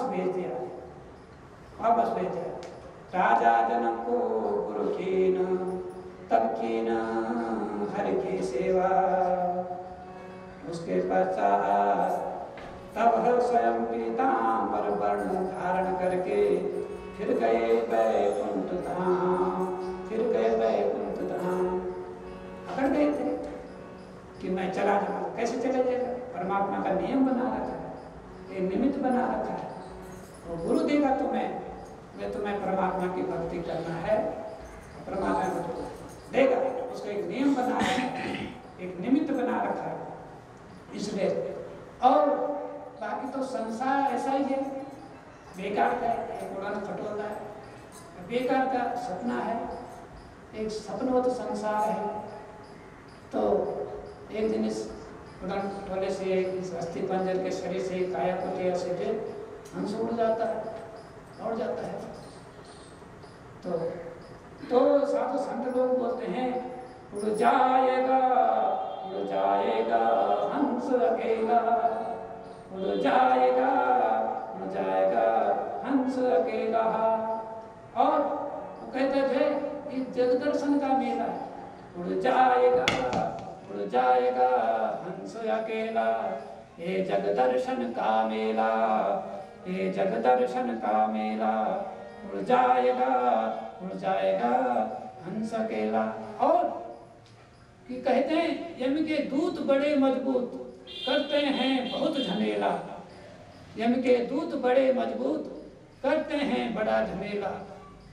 वापस भेज दिया, वापस भेज दिया। राजा जनक को गुरु कीन, तब कीन हरि की सेवा। उसके पश्चात तब स्वयं पीतांबर वर्ण धारण करके फिर गए वैकुंठ धाम, फिर गए वैकुंठ धाम। अकड़ गए थे कि मैं चला जाऊंगा, कैसे चले जाएगा? परमात्मा का नियम बना रखा है, एक निमित्त बना रखा है। वो गुरु देगा तुम्हें, तुम्हें परमात्मा की भक्ति करना है, परमात्मा को देगा, उसका एक नियम बना रखा है, एक निमित्त बना रखा है, इसलिए। और बाकी तो संसार ऐसा ही है, बेकार का एक उड़ान खटोला है, बेकार का सपना है, एक सपनवत संसार है। तो एक दिन इस उड़ान खटोले से, इस अस्थि पंजर के शरीर से, काया कुटिया से हंस उड़ जाता है, उड़ जाता है। तो साधु संत लोग बोलते हैं उड़ जाएगा, उड़ जाएगा हंस अकेला, उड़ जाएगा, उड़ जाएगा हंस अकेला। और वो कहते थे ये जगदर्शन का मेला है, उड़ जाएगा, उड़ जाएगा हंस अकेला, ये जगदर्शन का मेला, ये जगदर्शन का मेला, उड़ जाएगा, उड़ जाएगा हंस अकेला। और कि कहते हैं यम के दूत बड़े मजबूत, करते हैं बहुत झमेला, यम के दूत बड़े मजबूत, करते हैं बड़ा झमेला,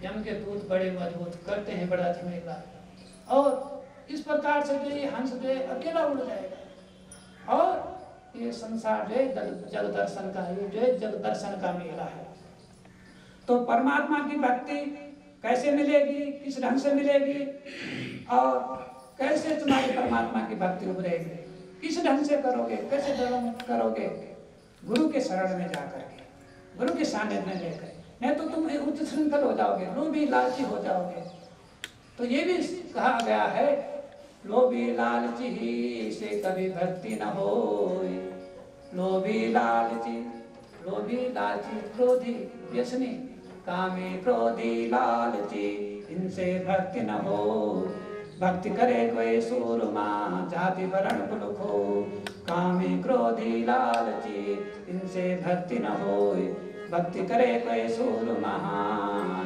यम के दूत बड़े मजबूत, करते हैं बड़ा झमेला। और इस प्रकार से जो ये हंस जो अकेला उड़ जाएगा। और ये संसार जो जग दर्शन का, ये जो जग दर्शन का मेला है। तो परमात्मा की भक्ति कैसे मिलेगी, किस ढंग से मिलेगी, और कैसे तुम्हारी परमात्मा की भक्ति उभरेगी, किस ढंग से करोगे, कैसे करोगे? गुरु के शरण में जाकर के, गुरु के सानिध्य में लेकर, नहीं तो तुम उच्च श्रृंखल हो जाओगे, लोभी लालची हो जाओगे। तो ये भी कहा गया है, लोभी लालची ही से कभी भक्ति न होए, लोभी लालची, लोभी लालची, क्रोधी व्यसनी, कामी क्रोधी लालची, इनसे भक्ति न हो। भक्ति करे कोई सूरमा, जाति वरण कुल खो, कामी क्रोधी लालची, इनसे भक्ति न होए। भक्ति करे कोई सूरमा,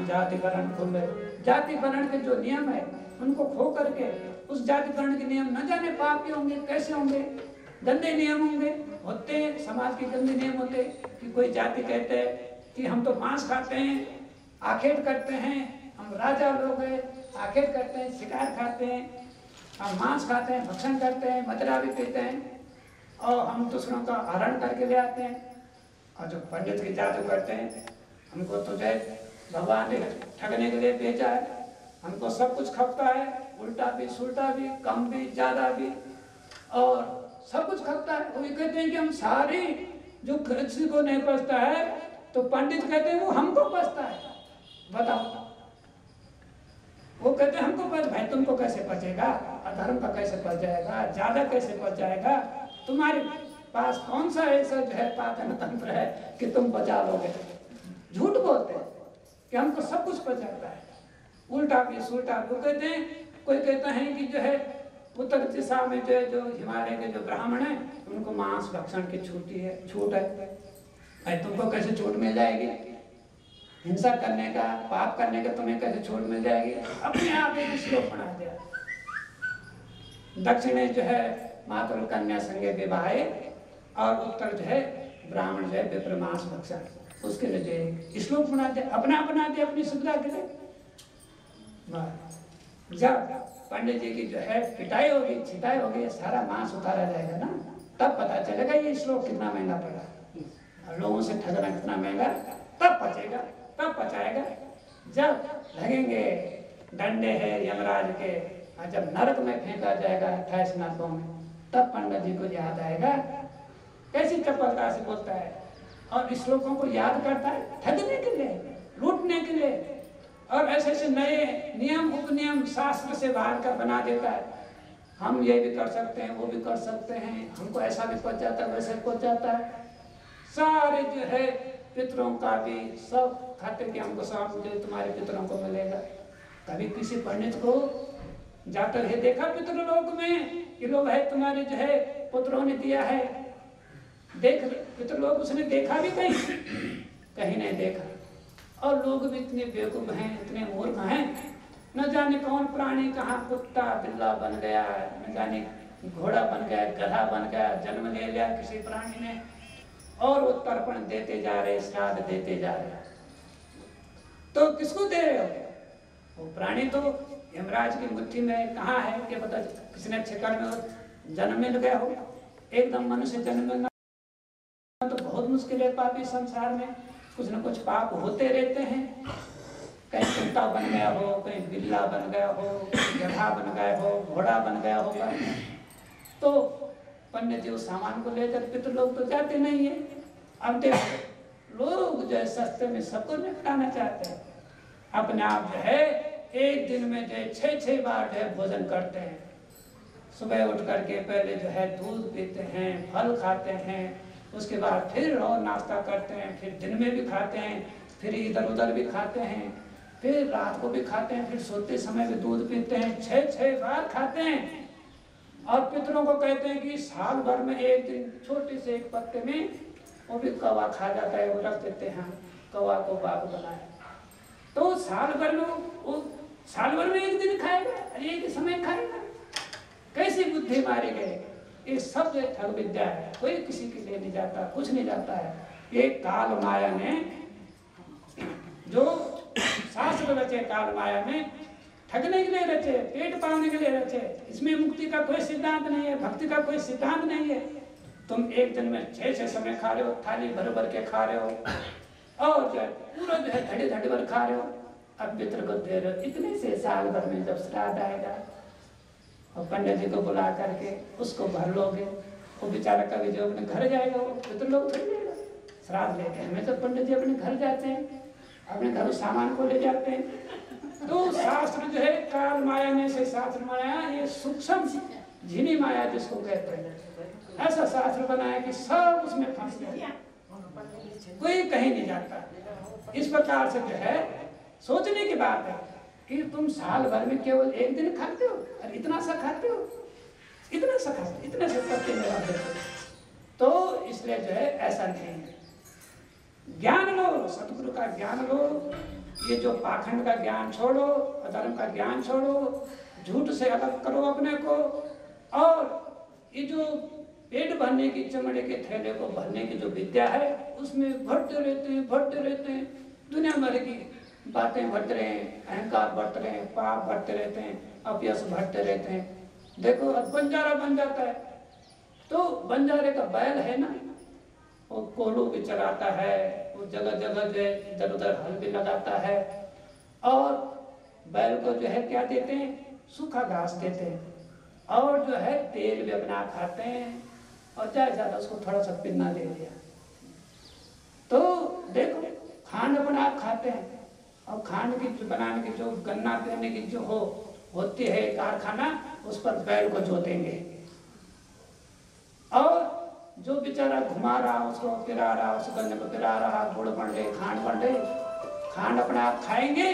जाति वरण कुल, जाति वरण के जो नियम है उनको खो करके, उस जाति वर्ण के नियम न जाने पाप के होंगे, कैसे होंगे, गंदे नियम होंगे, होते समाज के गंदे नियम होते। कि कोई जाति कहते हैं कि हम तो मांस खाते हैं, आखेट करते हैं, हम राजा लोग हैं, आखेट करते हैं, शिकार खाते हैं, हम मांस खाते हैं, भक्षण करते हैं, मदिरा भी पीते हैं, और हम दूसरों का हरण करके ले आते हैं। और जो पंडित की जादू करते हैं, हमको तो जय भगवान ने ठगने के लिए भेजा है, हमको सब कुछ खपता है, उल्टा भी सुल्टा भी, कम भी ज्यादा भी, और सब कुछ खपता है। वो ये कहते हैं कि हम सारी, जो किसी को नहीं पचता है तो पंडित कहते हैं वो हमको पचता है। बताओ, वो कहते हैं हमको पच, भाई तुमको कैसे पचेगा, अधर्म का कैसे पच जाएगा, ज्यादा कैसे पच जाएगा, तुम्हारे पास कौन सा ऐसा जो है पाचन तंत्र है कि तुम बचा लोगे। झूठ बोलते हैं कि हमको सब कुछ पच जाता है, उल्टा भी सुल्टा। वो कहते हैं, कोई कहता है कि जो है उत्तर दिशा में जो हिमालय के जो ब्राह्मण है उनको मांस भक्षण की छूट है। भाई तुमको कैसे छूट मिल जाएगी, हिंसा करने का, पाप करने का तुम्हें कैसे छूट मिल जाएगी। अपने आप एक श्लोक बना दिया, दक्षिणे जो है मातृ कन्या संगे विवाहे, और उत्तर जो है ब्राह्मण जो है विप्र मांस भक्षण, उसके लिए जो श्लोक बना दिया, अपना बना दिया अपनी सुविधा के लिए। जब पंडित जी की जो है पिटाई होगी, छिटाई होगी, सारा मांस उतारा जाएगा ना, तब पता चलेगा ये श्लोक कितना महंगा पड़ा, लोगों से ठगना कितना महंगा, तब पचेगा, तब पचाएगा। जब लगेंगे डंडे हैं यमराज के, और जब नरक में फेंका जाएगा 28 नरकों में, तब पंडित जी को याद आएगा कैसी चपलता से बोलता है, और इस श्लोकों को याद करता है ठगने के लिए, लूटने के लिए, और ऐसे ऐसे नए नियम उपनियम शास्त्र से बाहर कर बना देता है। हम ये भी कर सकते हैं, वो भी कर सकते हैं, हमको ऐसा भी पच जाता है, वैसे पच जाता है। सारे जो है पितरों का भी सब खाते कि हमको सब मुझे तुम्हारे पितरों को मिलेगा। कभी किसी पंडित को जाते हुए देखा पितृलोक में कि लोग है तुम्हारे जो है पुत्रों ने दिया है? देख पितृलोक उसने देखा भी कहीं नहीं देखा। और लोग भी इतने बेवकूफ हैं, इतने मूर्ख हैं, न जाने कौन प्राणी कहाँ कुत्ता बिल्ला बन गया, न जाने घोड़ा बन गया, गधा बन गया, जन्म ले लिया किसी प्राणी ने, और वो तर्पण देते जा रहे, श्राद्ध देते जा रहे। तो किसको दे रहे हो? वो प्राणी तो यमराज की मुट्ठी में कहाँ है कि पता किसने अच्छे कर्म में जन्म मिल गया हो। एकदम मनुष्य जन्म मिलना तो बहुत मुश्किल है। पापी संसार में कुछ न कुछ पाप होते रहते हैं। कहीं कुत्ता बन गया हो, कहीं बिल्ला बन गया हो, गधा बन गया हो, घोड़ा बन गया होगा। तो पंडित जी उस सामान को लेकर पितृलोक तो जाते नहीं है। अब देखो लोग जो है सस्ते में सबको निपटाना चाहते हैं। अपने आप जो है एक दिन में जो है 6-6 बार जो है भोजन करते हैं। सुबह उठ करके पहले जो है दूध पीते हैं, फल खाते हैं, उसके बाद फिर और नाश्ता करते हैं, फिर दिन में भी खाते हैं, फिर इधर उधर भी खाते हैं, फिर रात को भी खाते हैं, फिर सोते समय भी दूध पीते हैं। 6-6 बार खाते हैं। और पितरों को कहते हैं कि साल भर में एक दिन छोटे से एक पत्ते में वो भी कौवा खा जाता है, वो रख देते हैं, कौवा को बाग बनाए। तो साल भर में एक दिन खाएगा, एक समय खाएगा। कैसी बुद्धि मारे गए? ये सब एक ठग विद्या है, कोई किसी के लिए नहीं जाता, कुछ नहीं जाता है। ये काल माया ने जो शास्त्र रचे, काल माया ने ठगने के लिए रचे, पेट पालने के लिए रचे। इसमें मुक्ति का कोई सिद्धांत नहीं है, भक्ति का कोई सिद्धांत नहीं है। तुम एक दिन में 6-6 समय खा रहे हो, थाली भर भर के खा रहे हो, और जो है पूरा जो है धड़े धड़े भर खा रहे हो। अब पितृ को दे रहे हो इतने से। साल भर में जब श्राद्ध आएगा और पंडित जी को बुला करके उसको भर लोगे, वो बेचारा कभी जो अपने घर जाएगा, वो पितृलोक थोड़ी जाएगा। श्राद्ध लेके हमें तो पंडित जी अपने घर जाते हैं, अपने घर सामान को ले जाते हैं। तो शास्त्र जो है काल माया ने से शास्त्र बनाया, ये सूक्ष्म झिनी माया जिसको कहते हैं, ऐसा शास्त्र बनाया कि सब उसमें फंस गया, कोई कहीं नहीं जाता। इस प्रकार से जो है सोचने की बात है कि तुम साल भर में केवल एक दिन खाते हो और इतना सा खाते हो, इतना सा खाते हो, इतने से पत्ते में रख देते हो। तो इसलिए जो है ऐसा नहीं है। ज्ञान लो, सतगुरु का ज्ञान लो। ये जो पाखंड का ज्ञान छोड़ो, अधर्म का ज्ञान छोड़ो, झूठ से अलग करो अपने को। और ये जो पेट भरने की, चमड़े के थैले को भरने की जो विद्या है, उसमें भरते रहते हैं, दुनिया भर की बातें बढ़ते रहे हैं, अहंकार बढ़ते रहे हैं, पाप बढ़ते रहते हैं, अपयश बढ़ते रहते हैं। देखो अब बंजारा बन जाता है, तो बंजारे का बैल है ना, वो कोलू भी चलाता है, वो जगह जगह जो है इधर उधर हल भी लगाता है, और बैल को जो है क्या देते हैं, सूखा घास देते हैं, और जो है तेल भी अपना खाते हैं, और ज्यादा उसको थोड़ा सा पिन्ना दे दिया। तो देखो खांड अपना आप खाते हैं, और खांड की बनाने की जो गन्ना पीने की जो होती है कारखाना, उस पर बैल को जोतेंगे, और जो बेचारा घुमा रहा, उसको पिरा रहा, उस गन्ने को पिरा रहा, गुड़ बन रहे, खांड बन रहे, खांड अपना आप खाएंगे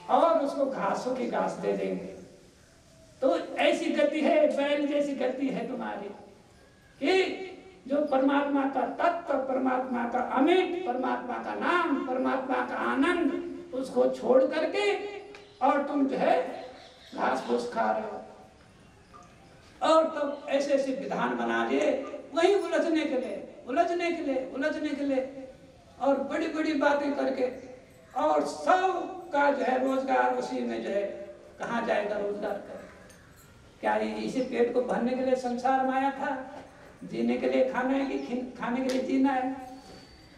और उसको घासों की घास दे देंगे। तो ऐसी गति है, बैल जैसी गति है तुम्हारी, कि जो परमात्मा का तत्व, परमात्मा का अमित, परमात्मा का नाम, परमात्मा का आनंद, उसको छोड़ करके और तुम जो है घास फूस खा रहे हो। और तो ऐसे ऐसे विधान बना लिए वही उलझने के लिए, और बड़ी बड़ी बातें करके, और सब का जो है रोजगार उसी में जो है, कहाँ जाएगा रोजगार कर? क्या इसी पेट को भरने के लिए संसार में आया था? जीने के लिए खाना है कि खाने के लिए जीना है?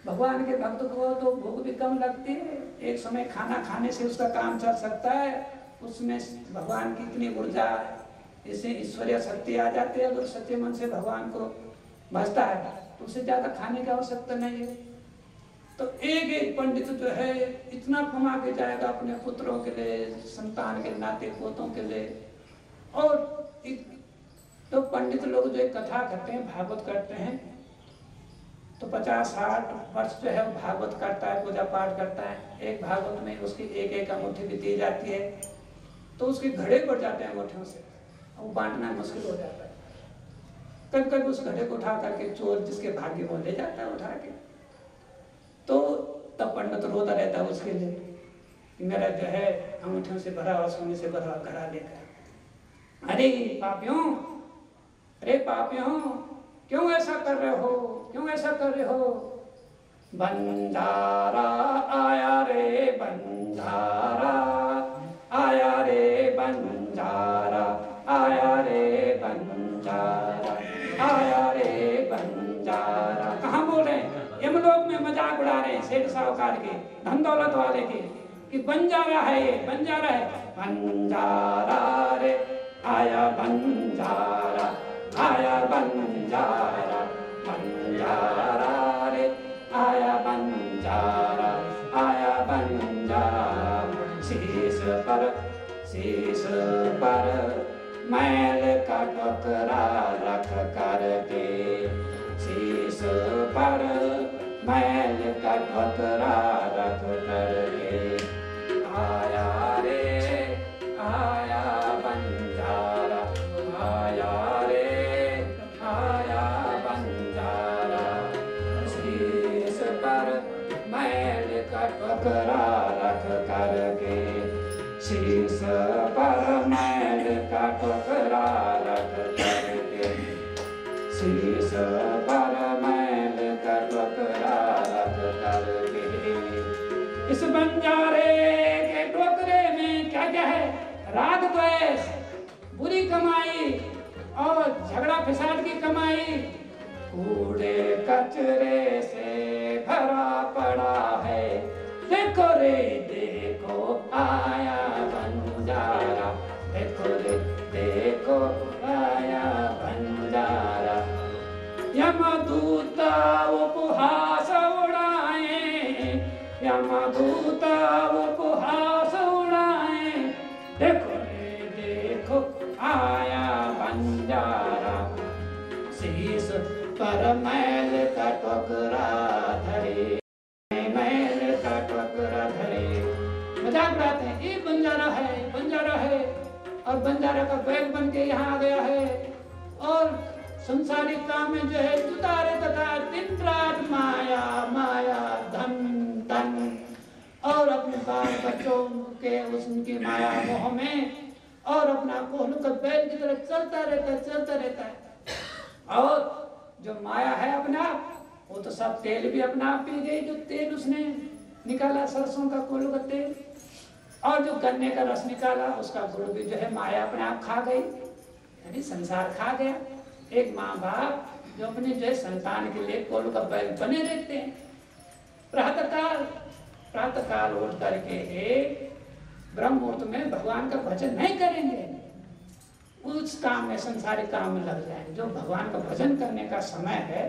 भगवान के भक्त को तो भूख भी कम लगती है, एक समय खाना खाने से उसका काम चल सकता है, उसमें भगवान की इतनी ऊर्जा, इससे ईश्वरीय शक्ति आ जाती है। अगर सच्चे मन से भगवान को भजता है तो उससे ज्यादा खाने की आवश्यकता नहीं है। तो एक एक पंडित जो है इतना कमा के जाएगा अपने पुत्रों के लिए, संतान के नाते पोतों के लिए। और तो पंडित लोग जो कथा करते हैं, भागवत करते हैं, तो 50-60 वर्ष जो है वो भागवत करता है, पूजा पाठ करता है। एक भागवत में उसकी एक एक अंगूठी भी दी जाती है, तो उसके घड़े पड़ जाते हैं अंगूठियों से, वो बांटना मुश्किल हो जाता है। कभी कभी उस घड़े को उठा करके चोर जिसके भाग्य वो ले जाता है उठा के, तो तब पंडित रोता रहता है उसके लिए कि मेरा जो है अंगूठियों से भरा और सोने से भरा घड़ा लेकर। अरे पापियों, अरे पापियों, क्यों ऐसा कर रहे हो, क्यों ऐसा कर रहे हो? बंजारा आया रे बंजारा, आया रे बंजारा, आया रे बंजारा, आया रे बंजारा। कहाँ बोल रहे हैं? यमलोक में मजाक उड़ा रहे हैं सेठ साहूकार के, धन दौलत वाले के, कि बंजारा है ये, बंजारा है। बंजारा रे आया बंजारा, आया बंजारा, बंजारा रे आया बंजारा, आया बंजारा। शीश पर मैल का टोकरा रख करके, शीश पर मैल का टोकरा रख करके, आया रे आया बंजारा, आया रे आया बंजारा। शीश पर मैल का टोकरा रख करके, शीश पर मैल का टोकरा रख करके, शीश पर मैल का टोकरा रख करके। इस बंजारे के टोकरे में क्या क्या है? राग द्वेष, बुरी कमाई और झगड़ा फिसाद की कमाई, कूड़े कचरे से भरा पड़ा है। देखो रे देखो आया बंजारा, देखो रे देखो आया बंजारा। यमदूता उपहास उड़ाए, यमदूता उपहास उड़ाए, देखो रे देखो आया बंजारा। शीश पर मैल का टोकरा धरे, मैल का टोकरा धरे। मजाक उड़ाते हैं, ये बंजारा है, बंजारा है, और बंजारा का बैग बन के यहाँ आ गया है, और संसारिक काम में जो है जुटा रहता था दिन रात, माया माया, धन धन, और अपने बाल बच्चों के उनकी माया मोह में, और अपना कोहलू का बैल की तरह चलता रहता है, चलता रहता है। और जो माया है अपना, वो तो सब तेल भी अपना आप पी गई, जो तेल उसने निकाला सरसों का, कोहलू का तेल, और जो गन्ने का रस निकाला उसका गुड़ भी जो है माया अपने आप खा गई, यानी संसार खा गया। एक माँ बाप जो अपने जो है संतान के लिए कोहलू का बैल बने रहते हैं, प्रातः काल उठ करके ब्रह्म मुहूर्त में भगवान का भजन नहीं करेंगे, उस काम में, संसारिक काम में लग जाएंगे। जो भगवान का भजन करने का समय है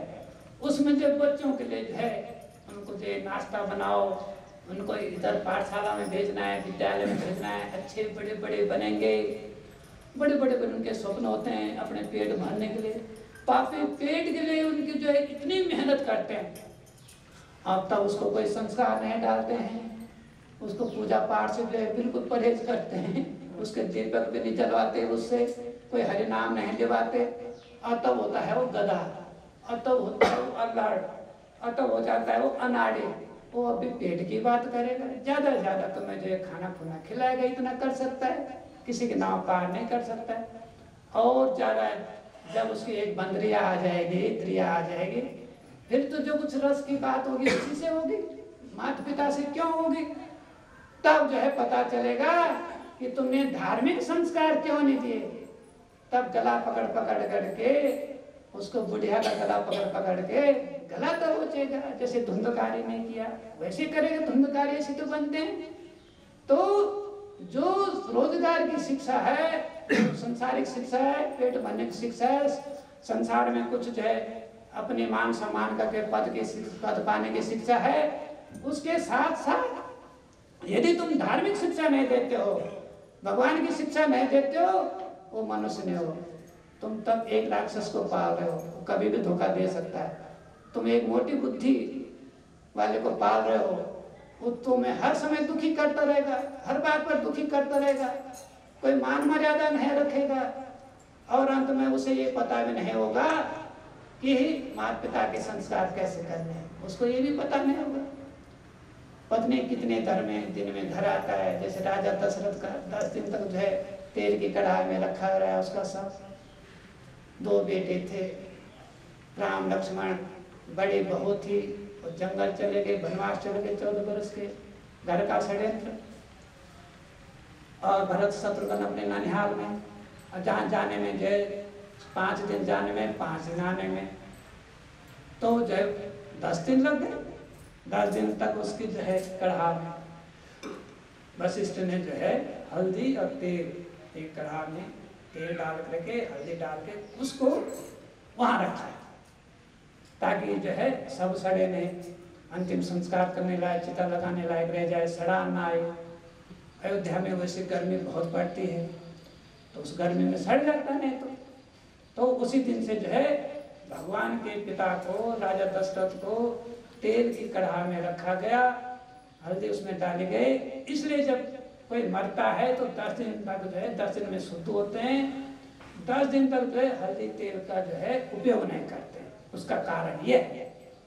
उसमें जो बच्चों के लिए जो है उनको जो नाश्ता बनाओ, उनको इधर पाठशाला में भेजना है, विद्यालय में भेजना है, अच्छे बड़े बड़े बनेंगे, बड़े बड़े उनके स्वप्न होते हैं अपने पेट भरने के लिए। पापी पेट के लिए उनकी जो है इतनी मेहनत करते हैं, अब तक उसको कोई संस्कार नहीं डालते हैं, उसको पूजा पाठ से जो है बिल्कुल परहेज करते हैं, उसके दीपक भी नहीं जलवाते, उससे कोई हरि नाम नहीं दिवाते, और तब होता है वो गधा, और तब होता है वो अल्लाड़, और तब हो जाता है वो अनाड़े। वो अभी पेट की बात करेगा, ज्यादा से ज्यादा तो मैं जो है खाना खुना खिलाएगा, इतना कर सकता है, किसी के नाम पार नहीं कर सकता है। और ज्यादा जब उसकी एक बंदरिया आ जाएगी, त्रिया आ जाएगी, फिर तो जो कुछ रस की बात होगी उसी से होगी, माता पिता से क्यों होगी। तब जो है पता चलेगा कि तुमने धार्मिक संस्कार क्यों नहीं दिए। तब गला पकड़ पकड़ करके उसको, बुढ़िया का गला पकड़ पकड़ के गला दबोचेगा, जैसे धुंधकारी ने किया वैसे करेगा, धुंधकारी ऐसे तो बनते हैं। तो जो रोजगार की शिक्षा है, संसारिक शिक्षा है, पेट भरने की शिक्षा है, संसार में कुछ जो है अपने मान सम्मान करके पद पाने की शिक्षा है, उसके साथ साथ यदि तुम धार्मिक शिक्षा नहीं देते हो, भगवान की शिक्षा नहीं देते हो, वो मनुष्य नहीं हो, तुम तब एक राक्षस को पाल रहे हो, कभी भी धोखा दे सकता है। तुम एक मोटी बुद्धि वाले को पाल रहे हो, वो तुम्हें हर समय दुखी करता रहेगा, हर बात पर दुखी करता रहेगा, कोई मान मर्यादा नहीं रखेगा, और अंत में उसे ये पता भी नहीं होगा कि माता पिता के संस्कार कैसे करने हैं, उसको ये भी पता नहीं होगा। पत्नी कितने दिन में घर आता है, जैसे राजा दशरथ का 10 दिन तक जो है तेल की कढ़ाई में रखा रहा उसका सब। 2 बेटे थे, राम लक्ष्मण, बड़ी बहू थी, और जंगल चले गए, वनवास चले गए 14 वर्ष के, घर का षड्यंत्र। और भरत शत्रुघ्न अपने ननिहाल में, और जहाँ जाने में जो है 5 दिन जाने में, 5 दिन आने में, तो जो है 10 दिन लग गए। 10 दिन तक उसकी जो है कढ़ा में वशिष्ठ ने जो है हल्दी और तेल, एक कढ़ा में तेल डाल करके हल्दी डाल के उसको वहाँ रखा है, ताकि जो है सब सड़े नहीं, अंतिम संस्कार करने लायक, चिता लगाने लायक रह जाए, सड़ा ना आए। अयोध्या में वैसे गर्मी बहुत पड़ती है, तो उस गर्मी में सड़ जाता नहीं तो उसी दिन से जो है भगवान के पिता को, राजा दशरथ को तेल की कढ़ा में रखा गया, हल्दी उसमें डाली गई। इसलिए जब कोई मरता है तो 10 दिन तक जो है, 10 दिन में शुद्ध होते हैं, 10 दिन तक जो है हल्दी तेल का जो है उपयोग नहीं करते। उसका कारण यह है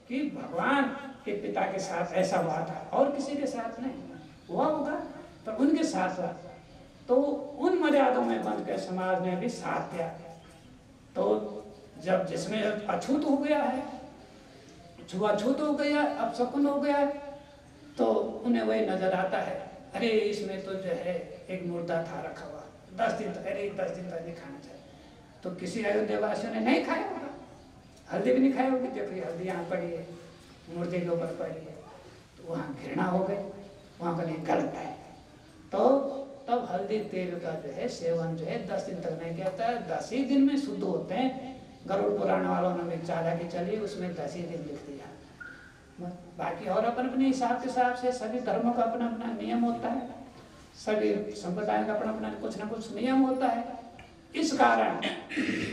कि भगवान के पिता के साथ ऐसा हुआ था, और किसी के साथ नहीं हुआ होगा, तो उनके साथ हुआ, तो उन मर्यादों में बंध के समाज ने भी साथ दिया। तो जब जिसमें अछूत हो गया है, छुआछूत हो गया, अपशकुन हो गया, तो उन्हें वही नजर आता है, अरे इसमें तो जो है एक मुर्दा था रखा हुआ, 10 दिन तक, अरे 10 दिन तक नहीं खाना चाहिए। तो किसी अयोध्या वासियों ने नहीं खाया होगा, हल्दी भी नहीं खाई होगी, देखो हल्दी यहाँ पड़ी है, मुर्दे के ऊपर पड़ी है, तो वहाँ घृणा हो गई, वहाँ का नहीं गलत है। तो तब हल्दी तेल का जो है सेवन जो है 10 दिन तक नहीं कहता है, 10 ही दिन में शुद्ध होते हैं। गरुड़ पुराण वालों ने चाला की चली, उसमें 10 ही दिन लिख दिया। बाकी और अपने अपने हिसाब से सभी धर्मों का अपना अपना नियम होता है, सभी संप्रदायों का अपना अपना कुछ ना कुछ नियम होता है। इस कारण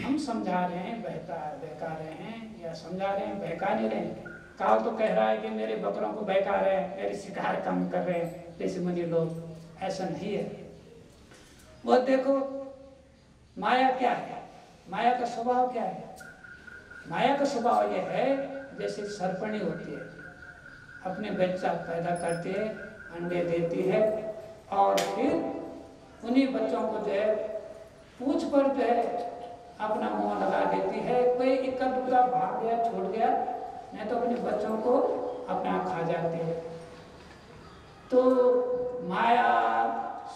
हम समझा रहे हैं, बहका रहे हैं, या समझा रहे हैं, बहका नहीं रहे हैं। काल तो कह रहा है कि मेरे बकरों को बहका रहे हैं, मेरी शिकार कम कर रहे हैं ऋषि मुनि लोग, ऐसा नहीं है। वो देखो माया क्या है, माया का स्वभाव क्या है। माया का स्वभाव यह है, जैसे सर्पणी होती है, अपने बच्चा पैदा करती है, अंडे देती है, और फिर उन्हीं बच्चों को जो है पूंछ पर जो है अपना मुंह लगा देती है। कोई इक्का दुक्का भाग गया, छूट गया, नहीं तो अपने बच्चों को अपने आप खा जाती है। तो माया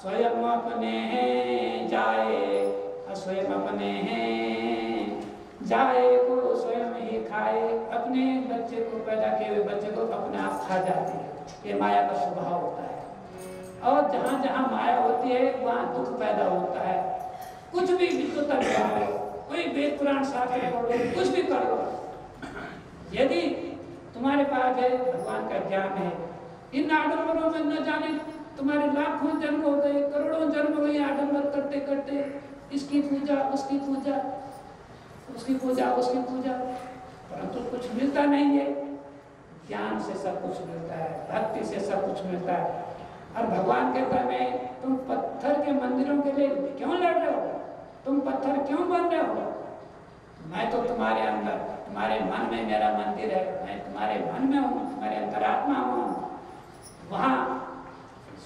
स्वयं अपने हैं जाए, स्वयं अपने हैं जाए को स्वयं ही खाए। अपने बच्चे को, पैदा किए हुए बच्चे को अपने आप खा जाती है, ये माया का स्वभाव होता है। और जहाँ जहाँ माया होती है वहाँ दुख पैदा होता है। कुछ भी विद्वता है, कोई वेद पुराण शास्त्र पढ़ लो, कुछ भी कर लो, यदि तुम्हारे पास है भगवान का ज्ञान है, इन आडंबरों में न जाने तुम्हारे लाखों जन्म हो गए, करोड़ों जन्म हुए आडंबर करते करते, इसकी पूजा उसकी पूजा, उसकी पूजा उसकी पूजा, परंतु कुछ मिलता नहीं है। ज्ञान से सब कुछ मिलता है, भक्ति से सब कुछ मिलता है। और भगवान कहता है तुम पत्थर के मंदिरों के लिए क्यों लड़ रहे हो, तुम पत्थर क्यों बन रहे हो, मैं तो तुम्हारे अंदर, तुम्हारे मन में मेरा मंदिर है, मैं तुम्हारे मन में हूँ, तुम्हारे अंतरात्मा हूँ। वहाँ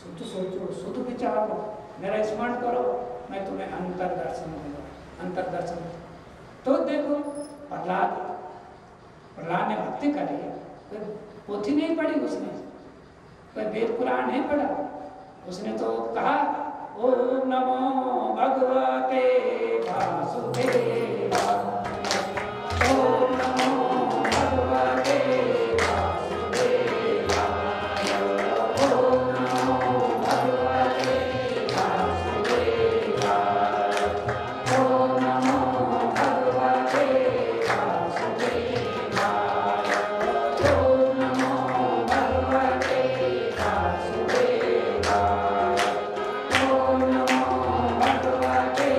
शुद्ध सोचो, शुद्ध विचारो, मेरा स्मरण करो, मैं तुम्हें अंतर दर्शन दूंगा, अंतर दर्शन। तो देखो प्रहलाद ने भक्ति करी, कोई पोथी नहीं पढ़ी उसने, कोई वेद पुराण नहीं पढ़ा, उसने तो कहा ओम नमो भगवते वासुदेवाय, ओम नमो भगवते वासुदेवाय, ओम नमो भगवते वासुदेवाय, ओम नमो भगवते वासुदेवाय, ओम नमो भगवते वासुदेवाय, ओम नमो भगवते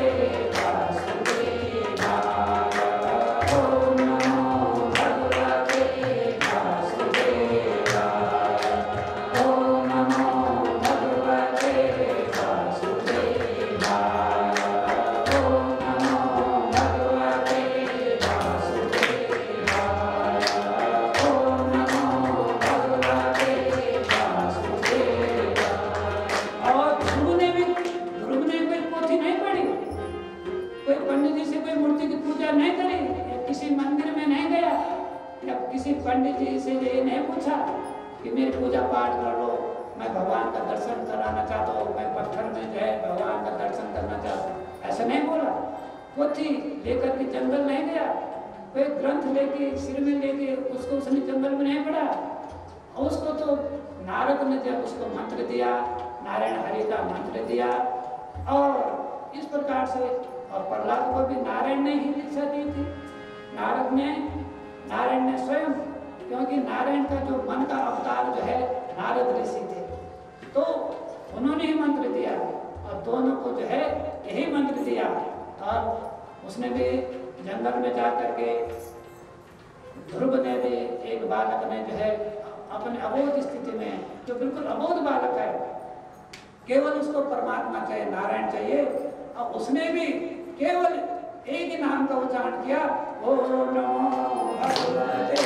पूजा नहीं करी, या किसी मंदिर में नहीं गया, या किसी पंडित जी से ये नहीं पूछा कि मेरी पूजा पाठ कर लो, मैं भगवान का दर्शन कराना चाहता हूँ, मैं पत्थर में जो है भगवान का दर्शन करना चाहता हूँ, ऐसा नहीं बोला। पोथी लेकर के जंगल नहीं गया, कोई ग्रंथ लेके सिर में लेके उसको उसने जंगल में नहीं पढ़ा। और उसको तो नारद ने जब उसको मंत्र दिया, नारायण हरि का मंत्र दिया, और इस प्रकार से, और प्रहलाद को भी नारायण ने ही दीक्षा दी थी। नारायण ने स्वयं, क्योंकि नारायण का जो मन का अवतार जो है नारद ऋषि थे, तो उन्होंने ही मंत्र दिया, और दोनों को जो है यही मंत्र दिया। और उसने भी जंगल में जा करके, ध्रुव ने भी, एक बालक ने जो है अपने अबोध स्थिति में, जो बिल्कुल अबोध बालक है, केवल उसको परमात्मा चाहिए, नारायण चाहिए, और उसने भी केवल एक ही नाम का उच्चारण किया, ओम नमो भगवते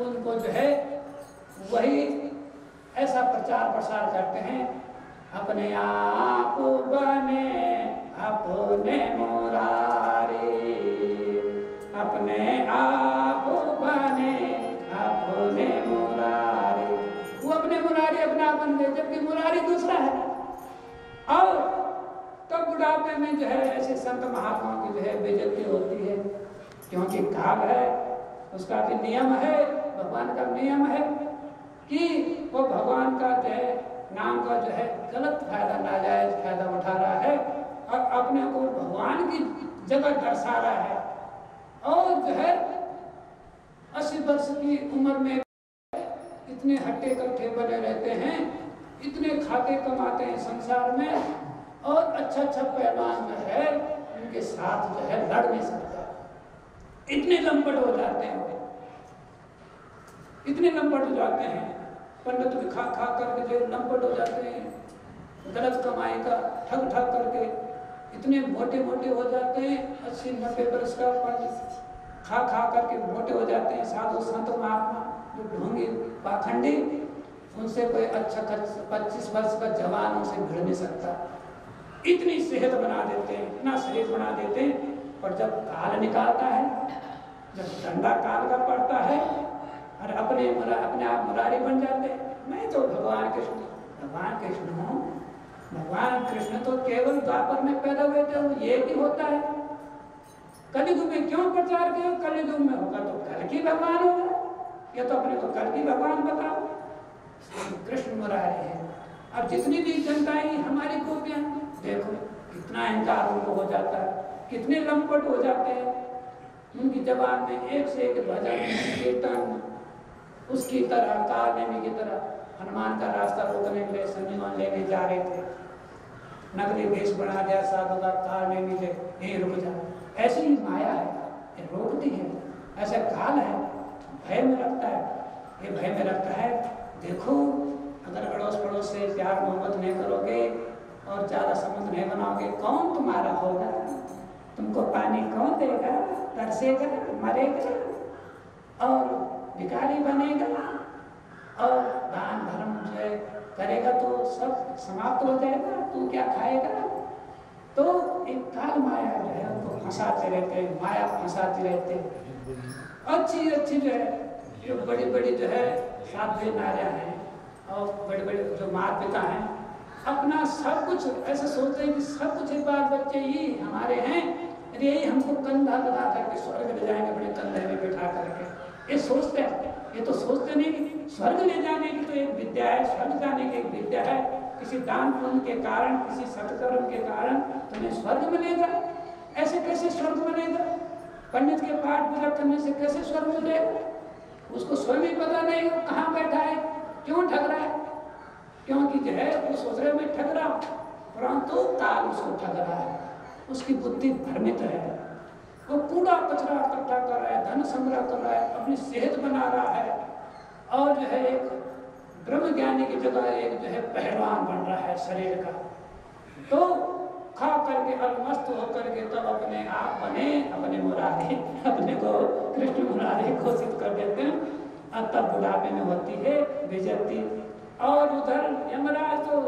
उनको जो है वही ऐसा प्रचार प्रसार करते हैं, अपने आप बने अपने मुरारी, अपने आप बने अपने मुरारी। वो अपने मुरारी अपना बन गए, जबकि मुरारी दूसरा है। और तब बुढ़ापे में जो है ऐसे संत महात्माओं की जो है बेइज्जती होती है, क्योंकि काल है, उसका भी नियम है, भगवान का नियम है कि वो भगवान का जो है नाम का जो है गलत फायदा, नाजायज फायदा उठा रहा है और अपने को भगवान की जगह दर्शा रहा है। और जो है 80 वर्ष की उम्र में इतने हट्टे कट्ठे बने रहते हैं, इतने खाते कमाते हैं संसार में, और अच्छा अच्छा पहलवान जो है उनके साथ जो है लड़ नहीं सकता, इतने लंपट हो जाते हैं, इतने लंपट हो जाते हैं। पंडित भी खा खा करके जो लंपट हो जाते हैं, गलत कमाई का ठग ठग करके इतने मोटे मोटे हो जाते हैं, 80-90 वर्ष का पंडित खा खा करके मोटे हो जाते हैं। साधु संत महात्मा जो ढोंगी पाखंडी, उनसे कोई अच्छा 25 वर्ष का जवान उनसे भिड़ नहीं सकता। इतनी सेहत बना देते हैं, इतना शरीर बना देते हैं, और जब काल निकालता है, जब ठंडा काल का पड़ता है और अपने आप मुरारी बन जाते हैं। मैं तो भगवान कृष्ण हूँ। भगवान कृष्ण तो केवल द्वापर में पैदा हुए थे, वो ये भी होता है। कलयुग में क्यों प्रचार किया? कलयुग में होगा तो कल की भगवान होगा, या तो अपने को कल की भगवान बताओ। कृष्ण मुरारी है। अब जितनी भी जनताएं हमारी गोपियां, देखो कितना अहंकार उनको हो जाता है, कितने लंपट हो जाते हैं। उनकी जबान में एक से एक भजन कीर्तन, उसकी तरह कालनेमी की तरह। हनुमान का रास्ता रोकने के लिए संजीवन लेने जा रहे थे, नगरी भेष बना दिया साधु का, कालनेमी से यही रुक जा। ऐसी ही माया है, ये रोकती है। ऐसा काल है, भय में रखता है, ये भय में रखता है। देखो अगर अड़ोस पड़ोस से प्यार मोहब्बत नहीं करोगे और ज्यादा संबंध नहीं बनाओगे, कौन तुम्हारा होगा? तुमको पानी कौन देगा? तरसेगा, मरेगा और भिखारी बनेगा, और दान धर्म जो करेगा तो सब समाप्त हो जाएगा, तू क्या खाएगा? तो एक काल माया जो है उनको फंसाते रहते हैं, माया फंसाती रहते हैं। अच्छी अच्छी जो है, जो बड़ी बड़ी जो है साध्वी नारियां हैं और बड़े बड़े जो माता पिता हैं, अपना सब कुछ ऐसे सोचते हैं कि सब कुछ बाल बच्चे ही हमारे हैं, यही हमको कंधा लगा करके स्वर्ग ले जाएंगे, बड़े कंधे में बिठा करके। ये सोचते हैं, ये तो सोचते नहीं कि स्वर्ग ले जाने की तो एक विद्या है, स्वर्ग जाने की एक विद्या है। किसी दान पुण्य के कारण, किसी सत्कर्म के कारण तुम्हें स्वर्ग मिलेगा। ऐसे कैसे स्वर्ग मिलेगा? पंडित के पाठ पूजा करने से कैसे स्वर्ग मिलेगा? उसको स्वयं ही पता नहीं वो कहाँ बैठा है, क्यों ठग रहा है। क्योंकि जो है वो सोच रहे मैं ठग रहा हूँ, परंतु काल उसको ठग रहा है, उसकी बुद्धि भ्रमित है। वो कूड़ा कचरा इकट्ठा कर रहा है, धन संग्रह कर रहा है, अपनी सेहत बना रहा है, और जो है एक ब्रह्म ज्ञानी की जगह एक जो है पहलवान बन रहा है शरीर का। तो खा करके अलमस्त होकर के तब अपने आप बने अपने मुरारी, अपने को कृष्ण मुरारी घोषित कर देते हैं, और तब बुढ़ापे में होती है बेइज्जती। और उधर यमराज तो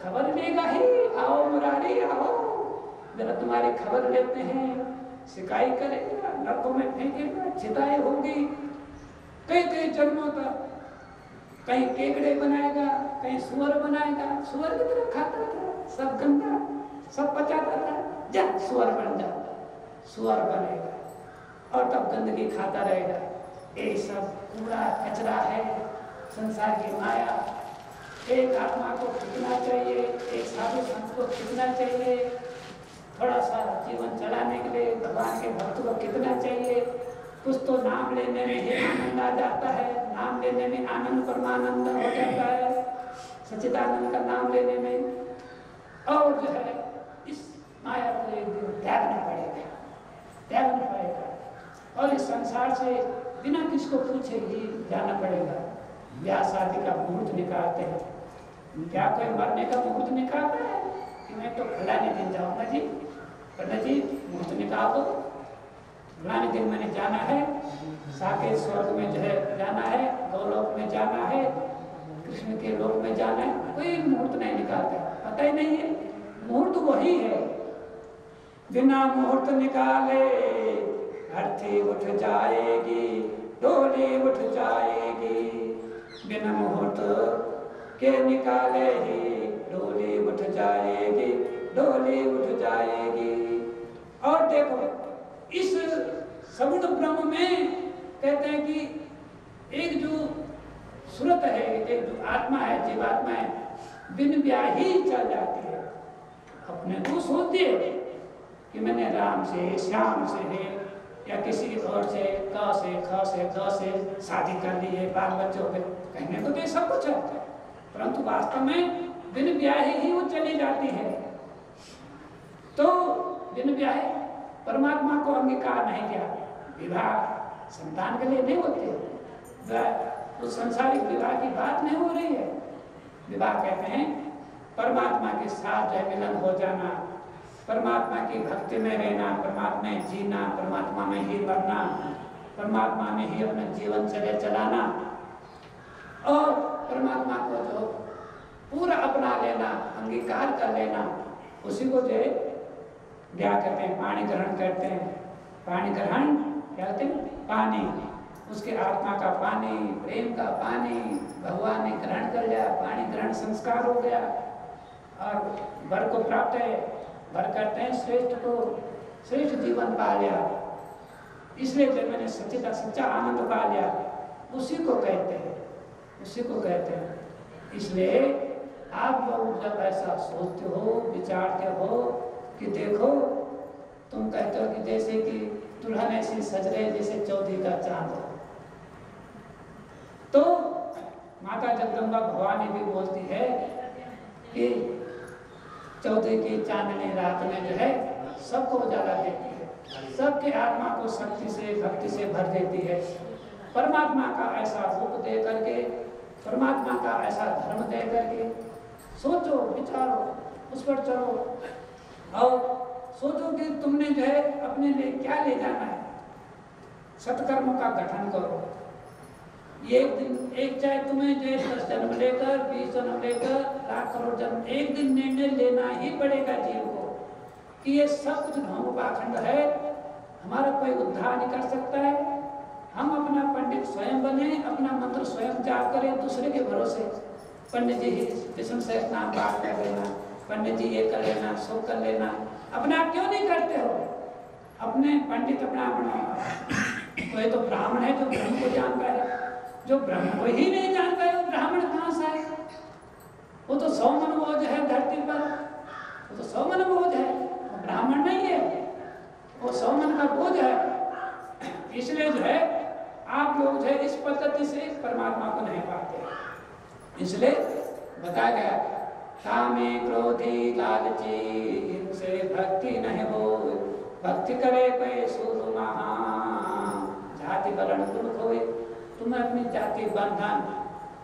खबर लेगा ही, आओ मुरारी आओ, जरा तुम्हारी खबर लेते हैं, शिकाई करेगा, नरकों में फेंकेगा, चिताएं होगी कई कई जन्मों तक। कहीं केकड़े बनाएगा, कहीं सुअर बनाएगा, सुअर की तरह खाता था, सब गंदा सब पचाता था, जा सुअर बन जा, सुअर बनेगा और तब गंदगी खाता रहेगा। ये सब कूड़ा कचरा है, संसार की माया। एक आत्मा को खींचना चाहिए, एक साधु संत को खींचना चाहिए, थोड़ा सा जीवन चलाने के लिए भगवान के भक्त को कितना चाहिए। कुछ तो नाम लेने में ही आनंद आ जाता है, नाम लेने में आनंद परमानंद हो जाता है, सच्चिदानंद का नाम लेने में। और जो है इस माया को एक दिन त्यागना पड़ेगा और इस संसार से बिना किसको पूछे ही जाना पड़ेगा। ब्याह शादी का मुहूर्त निकालते हैं, क्या कोई मरने का मुहूर्त निकालता है कि मैं तो फलाने दिन जाऊंगा जी, पंडित जी मुहूर्त निकाल दो, फलाने दिन मैंने जाना है, साकेत स्वर्ग में जो है जाना है, गोलोक में जाना है, कृष्ण के लोक में जाना है। कोई मुहूर्त नहीं निकालता, पता ही नहीं है। मुहूर्त वही है, बिना मुहूर्त निकाले अर्थी उठ जाएगी, डोली उठ जाएगी, बिना मुहूर्त के निकाले ही डोली उठ जाएगी, डोली उठ जाएगी। और देखो इस सगुण ब्रह्म में कहते हैं कि एक जो सुरत है, एक जो आत्मा है, जीवात्मा है, बिन ब्याह ही चल जाती है। अपने को सोचती है कि मैंने राम से, श्याम से है या किसी और से, क से, ख से, ग से शादी कर ली है, बाल बच्चे हो गए, कहने को तो सब कुछ है, परंतु वास्तव में बिन ब्याह ही वो चली जाती है। तो बिन ब्याह परमात्मा को अंगीकार नहीं किया। विवाह संतान के लिए नहीं होते, उस संसारिक विवाह की बात नहीं हो रही है। विवाह कहते हैं परमात्मा के साथ जो मिलन हो जाना, परमात्मा की भक्ति में रहना, परमात्मा में जीना, परमात्मा में ही मरना, परमात्मा में ही अपना जीवन चलाना और परमात्मा को जो पूरा अपना लेना, अंगीकार कर लेना, उसी को जो क्या कहते हैं, पाणी ग्रहण करते हैं। पाणी ग्रहण क्या कहते हैं? पानी, उसके आत्मा का पानी, प्रेम का पानी भगवान ने ग्रहण कर लिया, पाणी ग्रहण संस्कार हो गया और वर को प्राप्त है। वर करते हैं श्रेष्ठ को, श्रेष्ठ जीवन पा लिया, इसलिए जब मैंने सच्चा आनंद पा लिया, उसी को कहते हैं, उसी को कहते हैं। इसलिए आप लोग जब ऐसा सोचते हो, विचारते हो कि देखो, तुम कहते हो कि जैसे कि दुल्हन ऐसी सज रहे जैसे चौथी का चांद हो, तो माता जगदम्बा भवानी भी बोलती है कि चौथे की चांदनी रात में जो है सबको उजाला देती है, सबके आत्मा को शक्ति से भक्ति से भर देती है। परमात्मा का ऐसा रूप दे करके, परमात्मा का ऐसा धर्म दे करके सोचो, विचारो, उस पर चलो और सोचो कि तुमने जो है अपने लिए क्या ले जाना है। सत्कर्मों का गठन करो। एक दिन, एक चाहे तुम्हें जो 10 जन्म लेकर, 20 जन्म लेकर, लाख करोड़ जन्म, एक दिन निर्णय लेना ही पड़ेगा जीव को कि ये सब कुछ ढोंग पाखंड है, हमारा कोई उद्धार नहीं कर सकता है। हम अपना पंडित स्वयं बने, अपना मंत्र स्वयं जाप करें, दूसरे के भरोसे। पंडित जी विष्णु सहस्रनाम पाठ कर लेना, पंडित जी ये कर लेना, सो कर लेना, अपना आप क्यों नहीं करते हो? अपने पंडित अपना कोई तो ब्राह्मण है जो ब्रह्म को जानता है, जो ब्रह्म को ही नहीं जानता है वो ब्राह्मण कहाँ से आएगा? वो तो 100 मन बोझ है धरती पर, वो तो 100 मन बोझ है, वो ब्राह्मण नहीं है, वो 100 मन का बोझ है। इसलिए जो है आप लोग जो है इस पद्धति से परमात्मा को नहीं पाते। इसलिए बताया गया, कामे क्रोधी लालची इनसे भक्ति नहीं हो, भक्ति करे कोई सुरु महा, जाति वर्ण गुण खोए। तुम्हें अपनी जाति बंधन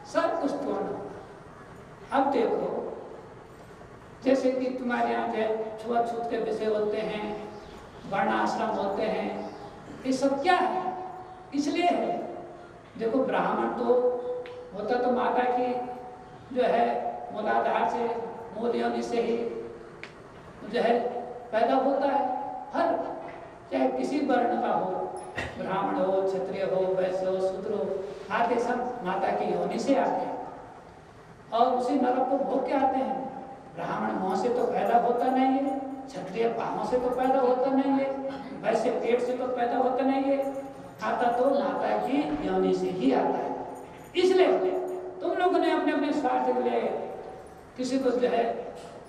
सब कुछ तोड़ना। अब देखो, जैसे कि तुम्हारे यहाँ जो छुआछूत के विषय होते हैं, वर्णाश्रम होते हैं, ये सब क्या है? इसलिए है, देखो ब्राह्मण तो होता तो माता की जो है मूलाधार से, मूल योनि से ही जो है पैदा होता है। हर चाहे किसी वर्ण का हो, ब्राह्मण हो, क्षत्रिय हो, वैश्य हो, शूद्र हो, आते सब माता की योनि से आते हैं और उसी नरक को भोग के आते हैं। ब्राह्मण मुंह से तो पैदा होता नहीं है, क्षत्रिय पांवों से तो पैदा होता नहीं है, वैश्य पेट से तो पैदा होता नहीं है, आता तो माता की योनि से ही आता है। इसलिए तुम लोगों ने अपने अपने स्वार्थ के लिए किसी को जो है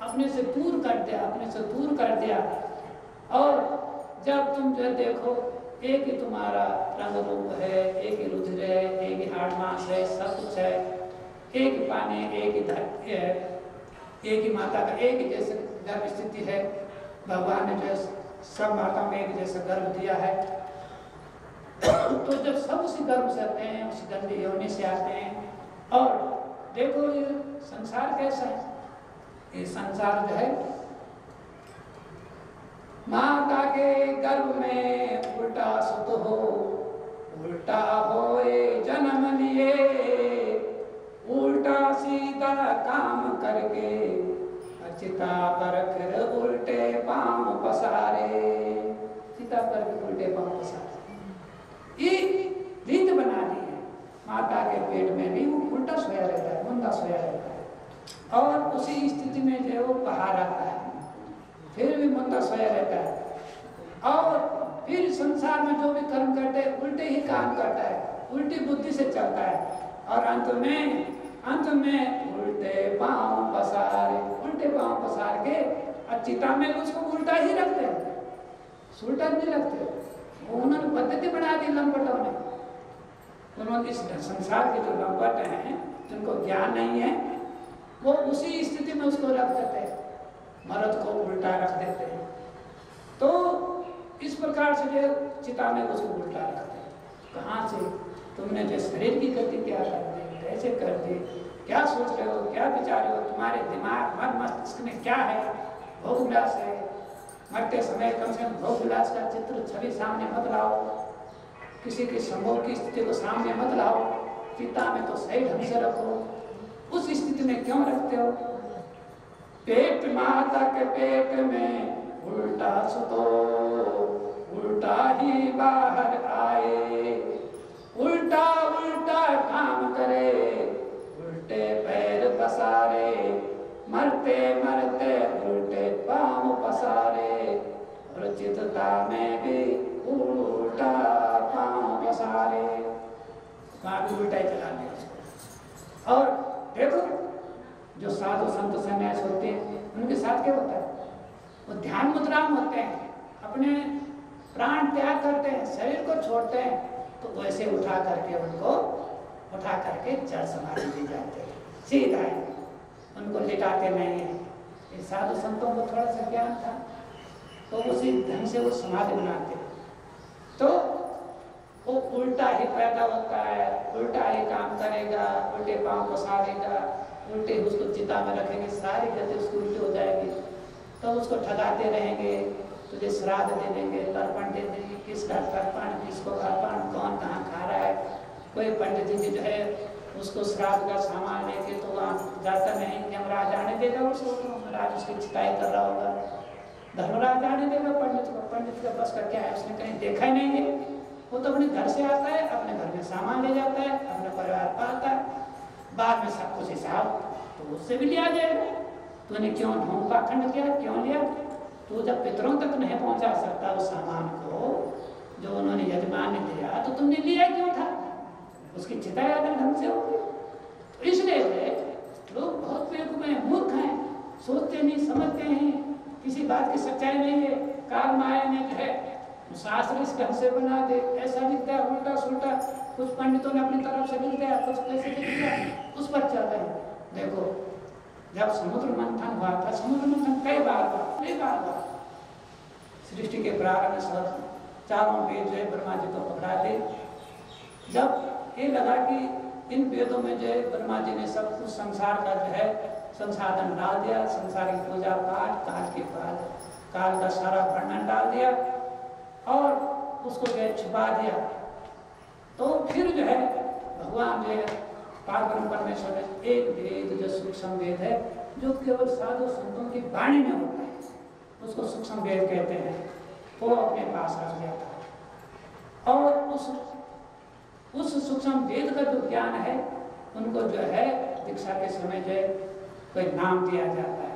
अपने से दूर कर दिया, अपने से दूर कर दिया। और जब तुम जो देखो एक ही तुम्हारा रंग रूप है, एक ही रुधिर है, एक ही हाड़ मांस है, सब कुछ है, एक ही पानी, एक ही धरती है, एक ही माता का एक ही जैसे गर्भ स्थिति है। भगवान ने जो सब माता में एक जैसा गर्भ दिया है, तो जब सब उसी गर्भ से आते हैं, उसी गंदी योनि से आते हैं। और देखो ये संसार कैसा है, ये संसार जो है माता के गर्भ में उल्टा सुत हो, उल्टा होए जन्म लिए, उल्टा सीधा काम करके चिता पर फिर उल्टे पांव पसारे, चिता पर फिर उल्टे पांव पसारे। ये रीत बना दी है। माता के पेट में भी वो उल्टा सोया रहता है, मुंदा सोया रहता है और उसी स्थिति में जो वो बाहर आता है, फिर भी मुंदा सोया रहता है और फिर संसार में जो भी कर्म करते हैं उल्टे ही काम करता है, उल्टी बुद्धि से चलता है और अंत में उल्टे पांव पसारे, उल्टे पांव पसार के चिता में उसको उल्टा ही रखते हैं, उल्टा नहीं रखते। उन्होंने पद्धति बना दी लंपटों ने। उन्होंने इस संसार के जो लंपट हैं, जिनको ज्ञान नहीं है, वो उसी स्थिति में उसको रख देते हैं, मर्द को उल्टा रख देते हैं। तो इस प्रकार से जो चिता में उसको उल्टा रखते हैं। कहाँ से? तुमने जो शरीर की गति क्या कर दी, कैसे कर दी, क्या सोच रहे हो, क्या विचार हो, तुम्हारे दिमाग मन मस्तिष्क में क्या है, भोग विलास है। मरते समय कम से कम भोग विलास का चित्र छवि सामने मत लाओ, किसी के संभोग की स्थिति को सामने मत लाओ, चिता में तो सही ढंग से रखो। उस स्थिति में क्यों रखते हो? पेट माता के पेट में उल्टा सुतो, उल्टा ही बाहर आए, उल्टा उल्टा काम करे, उल्टे पैर पसारे, मरते मरते उल्टे पांव पसारे, और चितता में भी उल्टा पांव पसारे, वहां भी उल्टा ही चला दिया उसको। और देखो जो साधु संत सन्यास होते हैं उनके साथ क्या होता है? वो ध्यान मुद्रा में होते हैं, अपने प्राण त्याग करते हैं, शरीर को छोड़ते हैं, तो वैसे उठा करके उनको उठा करके जड़ समाधि दी जाते हैं, सीधा है, उनको लिटाते नहीं है। इस साधु संतों को थोड़ा सा ज्ञान था तो उसी ढंग से वो समाधि बनाते। तो वो उल्टा ही पैदा होता है, उल्टा ही काम करेगा, उल्टे पांव पसारेगा, उल्टे उसको चिता में रखेंगे, सारी गति उसकी उल्टी हो जाएगी। तो उसको ठगाते रहेंगे, तुझे श्राद्ध दे देंगे, तर्पण दे देंगे, किसका तर्पण, किसको अर्पण, कौन कहाँ खा रहा है। कोई पंडित जी जो है उसको श्राद्ध का सामान लेके तो वहाँ जाता नहीं, यमराज आने देगा उसको, तो यमराज उसकी चिताई कर रहा होगा, धर्मराज आने देगा पंडित को। पंडित का बस का क्या है, उसने कहीं देखा ही नहीं है, वो तो अपने घर से आता है, अपने घर में सामान ले जाता है, अपने परिवार पालता है, बाद में सब कुछ हिसाब तो उससे भी लिया जाएगा। तूने क्यों ढोंग पाखंड किया, क्यों लिया? तू जब पितरों तक नहीं पहुंचा सकता उस सामान को जो उन्होंने यजमान ने दिया, तो तुमने लिया क्यों था? उसकी चिता अलग ढंग से होगी। तो इसलिए लोग बहुत बेवकूफ हैं, मूर्ख हैं, सोचते नहीं, समझते हैं, किसी बात की सच्चाई नहीं है। काल माया ने जो है शास्त्र इस ढंग से बना दे, ऐसा लिखता है उल्टा सुल्टा, कुछ पंडितों ने अपनी तरफ से लिख दिया, कुछ कैसे लिख दिया, उस पर चल रहे हैं। देखो जब समुद्र मंथन हुआ था, समुद्र मंथन कई बार हुआ। सृष्टि के प्रारंभ सब चारों वेद जो है ब्रह्मा जी को पकड़ा ले। जब ये लगा कि इन वेदों में जो है ब्रह्मा जी ने सब कुछ संसार का जो है संसाधन डाल दिया, संसार की पूजा पाठ, काल का सारा वर्णन डाल दिया और उसको जो है छुपा दिया, तो फिर जो है भगवान जो है पारब्रह्म परमेश्वर ने एक वेद जो सूक्ष्म वेद है, जो केवल साधु संतों की वाणी में होता है, उसको सूक्ष्म वेद कहते हैं, वो अपने पास रख लिया था। और उस सूक्ष्म वेद का जो ज्ञान है उनको जो है दीक्षा के समय जो है कोई नाम दिया जाता है,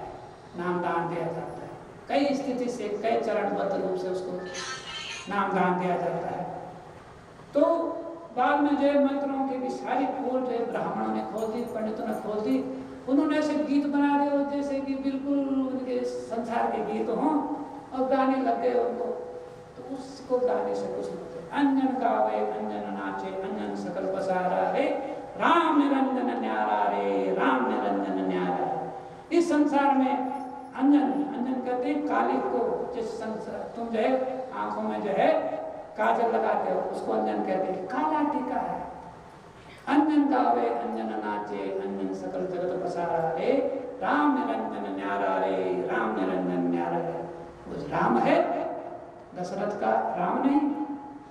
नाम दान दिया जाता है, कई स्थिति से कई चरणबद्ध रूप से उसको नाम दान दिया जाता है। तो बाद में जो मंत्रों की भी सारी खोल जो है ब्राह्मणों ने खोल दी, पंडितों ने खोल दी, उन्होंने ऐसे गीत बना दिए जैसे कि बिल्कुल उनके संसार के गीत हों और गाने लग गए उनको। तो उसको गाने से कुछ नहीं, अंजन गावे अंजन नाचे अंजन सकल पसारा रे, राम निरंजन न्यारा रे, राम निरंजन न्यारा। इस संसार में अंजन कहते हैं काली को, जिस संसार तुम जो है आंखों में जो है काजल लगाते हो उसको अंजन कहते हैं, काला टीका है। अंजन गावे अंजन नाचे अंजन सकल जगत पसारा रे, राम निरंजन न्यारा रे, राम निरंजन न्यारा रे। वो राम है दशरथ का राम नहीं,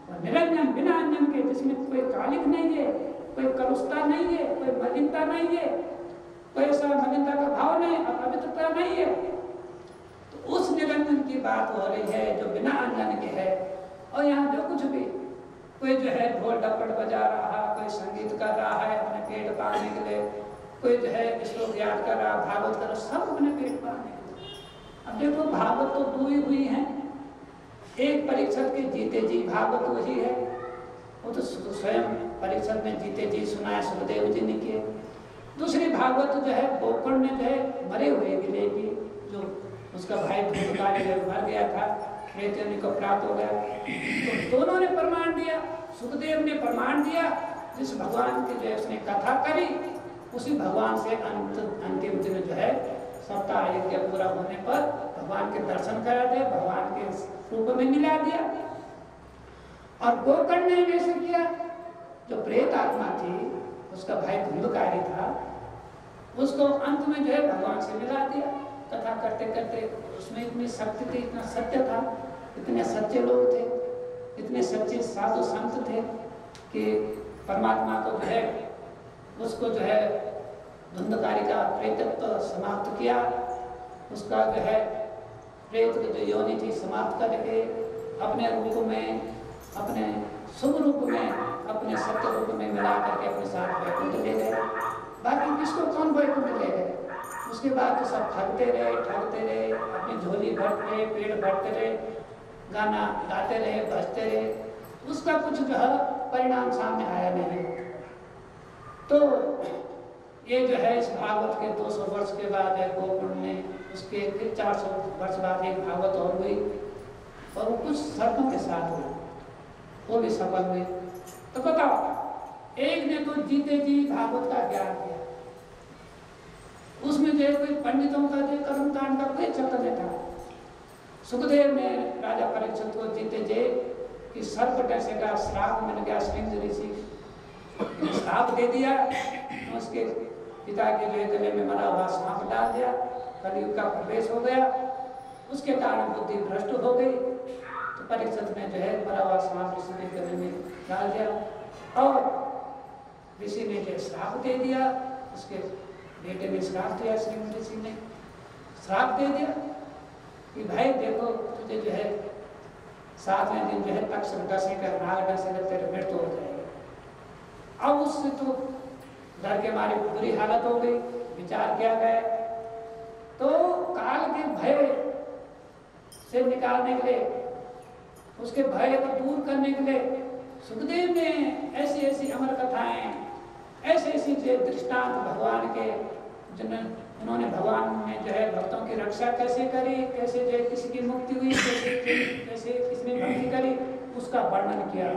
और निरंजन बिना अंजन के, जिसमें कोई कालिक नहीं है, कोई कलुषता नहीं है, कोई मलिनता नहीं है, कोई ऐसा मलिनता का भाव नहीं, अपवित्रता नहीं है। तो उस निरंजन की बात हो रही है जो बिना अंजन के है। और यहाँ जो कुछ भी कोई जो है ढोल डपट बजा रहा, कोई संगीत कर रहा है अपने पेट पालने के लिए, कोई जो है श्लोक याद कर रहा, भागवत कर रहा, सब अपने पेट पालने के लिए। अब देखो भागवत तो दो ही हुई हैं, एक परीक्षक के जीते जी भागवत वही है, वो तो स्वयं परीक्षक में जीते जी सुनाया, सुखदेव जी ने किए। दूसरी भागवत जो है गोकर्ण में जो है मरे हुए गिले की, जो उसका भाई धूमकाली मर गया था, मृत्यु को प्राप्त हो गया, तो दोनों ने प्रमाण दिया। सुखदेव ने प्रमाण दिया, जिस भगवान की जो है उसने कथा करी, उसी भगवान से अंतिम दिन जो है सप्ताह यज्ञ पूरा होने पर भगवान के दर्शन करा दे, भगवान के रूप में मिला दिया। और गोकर्ण ने वैसे किया, जो प्रेत आत्मा थी, उसका भाई धुंधकारी था, उसको अंत में जो है भगवान से मिला दिया। कथा करते करते उसमें इतनी शक्ति थी, इतना सत्य था, इतने सच्चे लोग थे, इतने सच्चे साधु संत थे कि परमात्मा को जो है, उसको जो है धुंधकारी का प्रेतत्व समाप्त किया, उसका जो है प्रेत की जो योनि थी समाप्त करके अपने रूप में, अपने शुभ रूप में, अपने सत्य रूप में मिला करके अपने साथ वैकुंठ ले गए। बाकी किसको कौन वैकुंठ ले गए? उसके बाद तो सब ठगते रहे, अपनी झोली भरते रहे, पेड़ भरते रहे, गाना गाते रहे, बजते रहे, उसका कुछ जो है परिणाम सामने आया नहीं। तो ये जो है इस भागवत के 200 वर्ष के बाद है गोकुल में, उसके फिर 400 वर्ष बाद एक भागवत और हुई, और वो कुछ शर्तों के साथ हुई, वो भी सफल हुई। तो बताओ, एक ने तो जीते जी भागवत का ज्ञान किया, उसमें जो कोई पंडितों का जो कर्मकांड का कोई चक्कर नहीं था। सुखदेव ने राजा परीक्षित को जीते जे कि सर्प डसे का श्राप मिल गया, श्रृंग ऋषि श्राप दे दिया, उसके पिता के जो गले में मरा हुआ सांप डाल दिया, कलयुग का प्रवेश हो गया, उसके कारण बुद्धि भ्रष्ट हो गई। तो परीक्षित ने जो है मरा हुआ सांप ऋषि के गले में डाल दिया, और ऋषि ने जो श्राप दे दिया, उसके बेटे ने श्राप दिया, श्रृंग ऋषि ने श्राप दे दिया कि भाई देखो तुझे जो है 7वें दिन जो है तक्षक डसेगा, नाग डसेगा, तेरे मृत्यु हो जाएगी। अब उससे तो डर के मारे बुरी हालत हो गई, विचार किया गया, तो काल के भय से निकालने के लिए, उसके भय को दूर करने के लिए सुखदेव ने ऐसी ऐसी अमर कथाएं, ऐसे ऐसी जो दृष्टांत भगवान के, जिन्होंने उन्होंने भगवान ने जो है भक्तों की रक्षा कैसे करी, कैसे जो है किसी की मुक्ति हुई, कैसे किसने भक्ति करी, उसका वर्णन किया।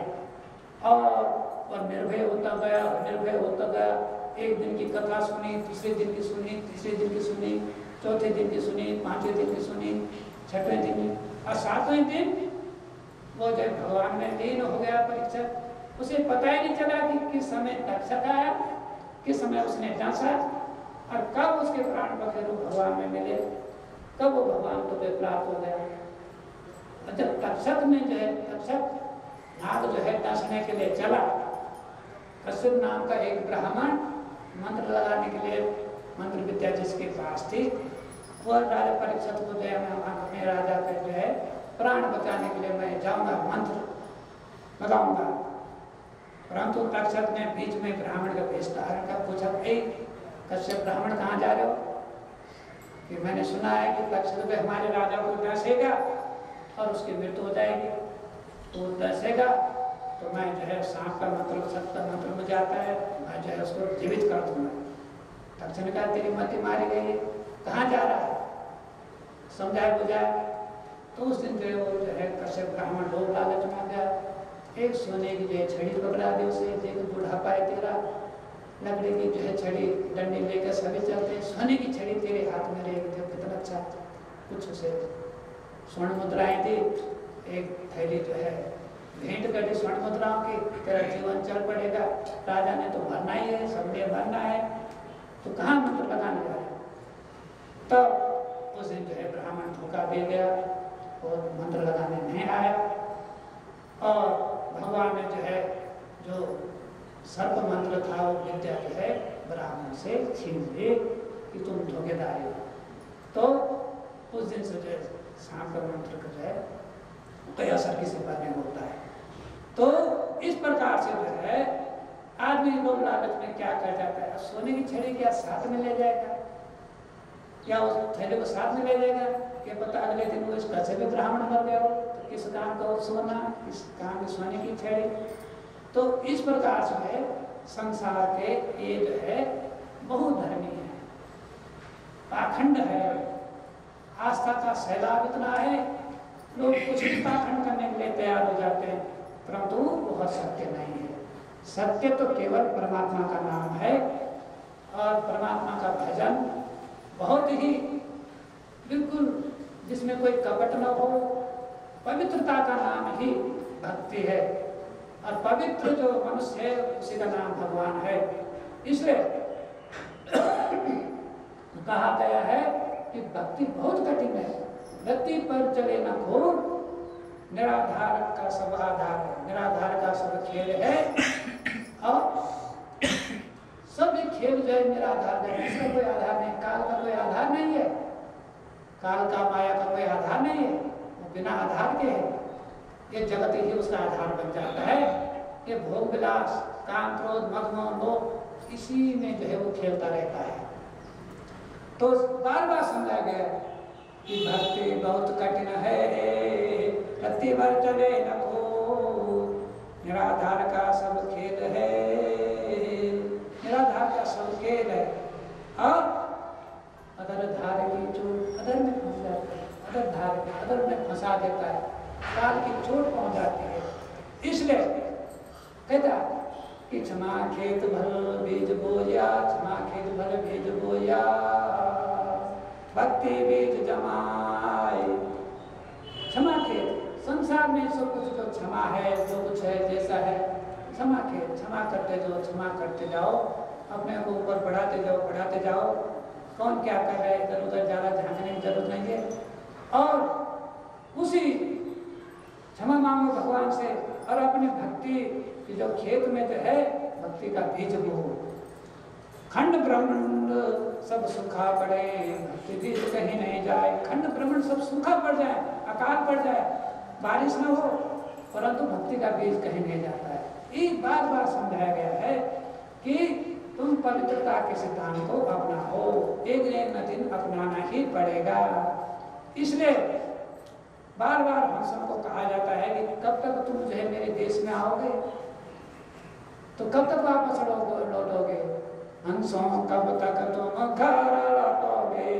और निर्भय होता गया, एक दिन की कथा सुनी, दूसरे दिन की सुनी, तीसरे दिन की सुनी, चौथे दिन की सुनी, 5वें दिन की सुनी, 6वें दिन, और 7वें दिन वो जब भगवान में लीन हो गया परीक्षित, उसे पता ही नहीं चला कि किस समय तक्षक आया, किस समय उसने डांसा, और कब उसके प्राण पखेरु भगवान में मिले, कब वो भगवान को प्राप्त हो गया। और जब तक्षक में जो है, तक्षक नाग जो है डांसने के लिए चला, कश्यप नाम का एक ब्राह्मण मंत्र लगाने के लिए, मंत्र विद्या जिसके पास थी, वह राजा परीक्षित को जो है अपने राजा का जो है प्राण बचाने के लिए मैं जाऊंगा, मंत्र लगाऊंगा। परंतु तक्षक ने बीच में ब्राह्मण का वेश धारण कर पूछा, कश्यप ब्राह्मण कहाँ जा रहे हो? कि मैंने सुना है कि तक्षक हमारे राजा को डसेगा और उसकी मृत्यु हो जाएगी, तो डसेगा तो मैं जो है सांप का मंत्र, सत्य मंत्र में जाता है, मैं जो है उसको जीवित कर दूंगा। तक्षक ने कहा तेरी मति मारी गई, कहाँ जा रहा है, समझाए बुझाए। तो उस दिन जो है वो जो है कश्यप ब्राह्मण लोग लालच में आ गया, एक सोने की जो है छड़ी पकड़ा दी उसे, देख बुढ़ापा है तेरा, लकड़ी की जो है छड़ी डंडी लेकर सभी चलते हैं, सोने की छड़ी तेरे हाथ में रहेगी, तो कितना अच्छा। कुछ उसे स्वर्ण मुद्राएं दी, एक थैली जो है भेंट कर दी स्वर्ण मुद्राओं की, तेरा जीवन चल पड़ेगा, राजा ने तो भरना ही है, सबने भरना है, तो कहाँ मंत्र लगाने जा रहे। तब उस दिन जो है ब्राह्मण धोखा दे गया और मंत्र लगाने नहीं आया, और भगवान ने जो है जो सर्प मंत्र था वो विद्या जो है ब्राह्मण से छीन ली कि तुम धोखेदार हो। तो उस दिन से जो है सांप का मंत्र का जो है कोई असर किसी पर नहीं होता है। तो इस प्रकार से जो है आदमी लोग लालच में क्या कर जाता है, सोने की छड़ी क्या साथ में ले जाएगा, क्या उस थैले को साथ में ले जाएगा, क्या पता अगले दिन वो इस कैसे भी ब्राह्मण मर गया हो, तो किस काम का सोना, किस काम की सोने की छड़ी। तो इस प्रकार से है संसार के ये जो है बहुधर्मी है, पाखंड है, आस्था का सैलाब इतना है, लोग कुछ भी पाखंड करने के लिए तैयार हो जाते हैं, परंतु वह सत्य नहीं है। सत्य तो केवल परमात्मा का नाम है, और परमात्मा का भजन बहुत ही बिल्कुल जिसमें कोई कपट न हो, पवित्रता का नाम ही भक्ति है। और पवित्र जो मनुष्य है उसी का नाम भगवान है। इसलिए कहा गया है कि भक्ति बहुत कठिन है, गति पर चले न घोर, निराधार का सब आधार है, निराधार का सब खेल है। और सब खेल जो है निराधार है, इसका कोई आधार नहीं, काल का कोई आधार नहीं है, काल का माया का कोई आधार नहीं है, वो बिना आधार के है। ये जगत ही उसका आधार बन जाता है। ये भोग विलास, काम, क्रोध, मद, मोह, लोभ, इसी में जो है वो खेलता रहता है। तो बार बार समझा गया कि भक्ति बहुत कठिन है, रत्ती भर चले न को, निराधार का सब खेल है, निराधार का सब खेल है। और अदर धार की चोट अदर में फंस जाता है, अदर धार अदर में फंसा देता है, काल की चोट पहुंच जाती है। इसलिए कहता कि क्षमा खेत भल बीज बोया, क्षमा खेत भल बीज बोया, भक्ति बीज जमाए। क्षमा खेत, संसार में सब कुछ जो क्षमा है, जो कुछ है जैसा है, क्षमा खेत, क्षमा करते जाओ, अपने को ऊपर बढ़ाते जाओ। कौन क्या कर रहा है इधर उधर ज़्यादा झांकने की जरूरत नहीं है। और उसी क्षमा मांगो भगवान से, और अपनी भक्ति की जो खेत में जो है भक्ति का बीज बो। खंड ब्रह्मांड सब सूखा पड़े, भक्ति बीज कहीं नहीं जाए। खंड ब्रह्मांड सब सूखा पड़ जाए, अकाल पड़ जाए, बारिश न हो, परंतु भक्ति का बीज कहीं नहीं जाता है। एक बार बार समझाया गया है कि तुम पवित्रता के सिद्धांत को अपनाओ, एक दिन अपनाना ही पड़ेगा। इसलिए बार बार हम सबको कहा जाता है कि कब तक तुम जो है मेरे देश में आओगे, तो कब तक वापस लौटोगे। हंसों कब तक तुम घर लौटोगे,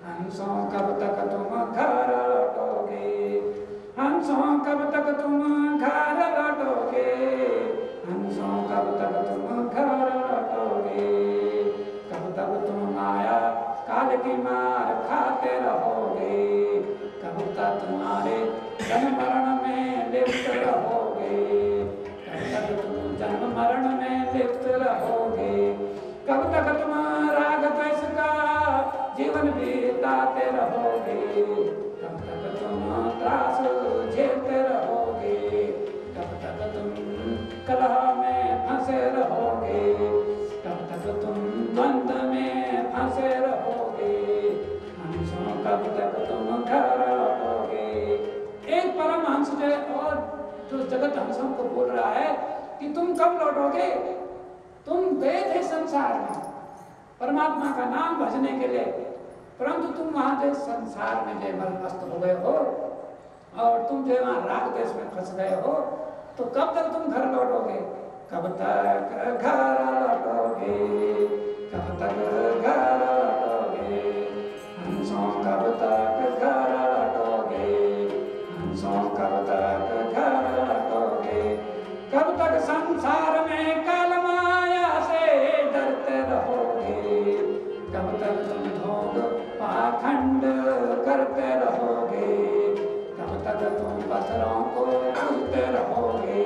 हंसों कब तक तुम घर लौटोगे, हंसों कब तक तुम घर लौटोगे, हंसों कब तक तुम घर लौटोगे, कब तक तुम माया काल की मार खाते रहोगे, कब तक तुम्हारे जन्म मरण में लिप्त रहोगे, कब तक तुम जन्म मरण में लिप्त रहोगे, कब तक तुम राग द्वेष का जीवन बीताते रहोगे, कब तक तुम त्रास झेलते रहोगे, कब तक तुम कलह में फंसे रहोगे, कब तक तुम द्वंद्व में फंसे रहोगे, हंसों कब तक तुम घर लौटोगे। एक परमहंस जो है और जो जगत हंसों को बोल रहा है कि तुम कब लौटोगे, तुम गए थे संसार में परमात्मा का नाम भजने के लिए, परंतु तुम वहां जो संसार में जो मस्त हो गए हो और तुम जो वहां राग देश में फंस गए हो, तो कब तक तुम घर लौटोगे, कब तक घर लौटोगे, कब तक घर लौटोगे, हंसों कब तक घर लौटोगे, हंसों कब तक घर लौटोगे, कब तक संसार में काल माया से डरते रहोगे, कब तक तुम भोग पाखंड करते रहोगे, कब तक तुम पत्थरों को पूजते रहोगे,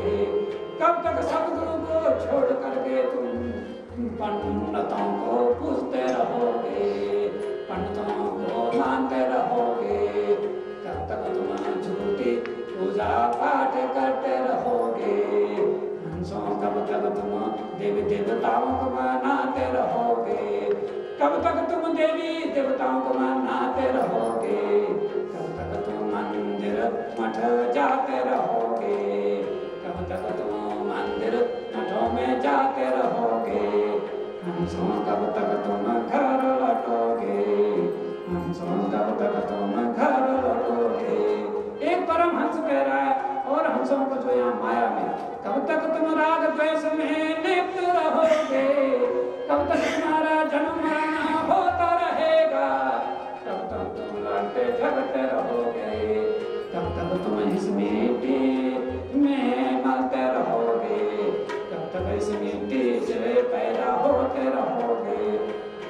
कब तक सदगुरु को छोड़ करके तुम पंडितों को पूजते रहोगे, पंडितों को मानते रहोगे, कब तक तुम झूठी पूजा पाठ करते रहोगे, हंसों कब तक तुम देवी देवताओं को मनाते रहोगे, कब तक तुम देवी देवताओं को मनाते रहोगे, कब तक तुम मंदिर मठ जाते रहोगे, कब तक तुम मंदिर मठों में जाते रहोगे, हंसों कब तक तुम घर लौटोगे, हंसों कब तक तुम घर लौटोगे। एक परम हंस कह रहा है और हंसों को जो यहाँ माया में, कब तक तुम राग द्वेष में लिप्त रहोगे, कब तक तुम्हारा जन्म मरण होता रहेगा, कब तक तुम लड़ते झगड़ते रहोगे, कब तक तुम इस मिट्टी में मलते रहोगे, कब तक इस मिट्टी से पैदा होते रहोगे,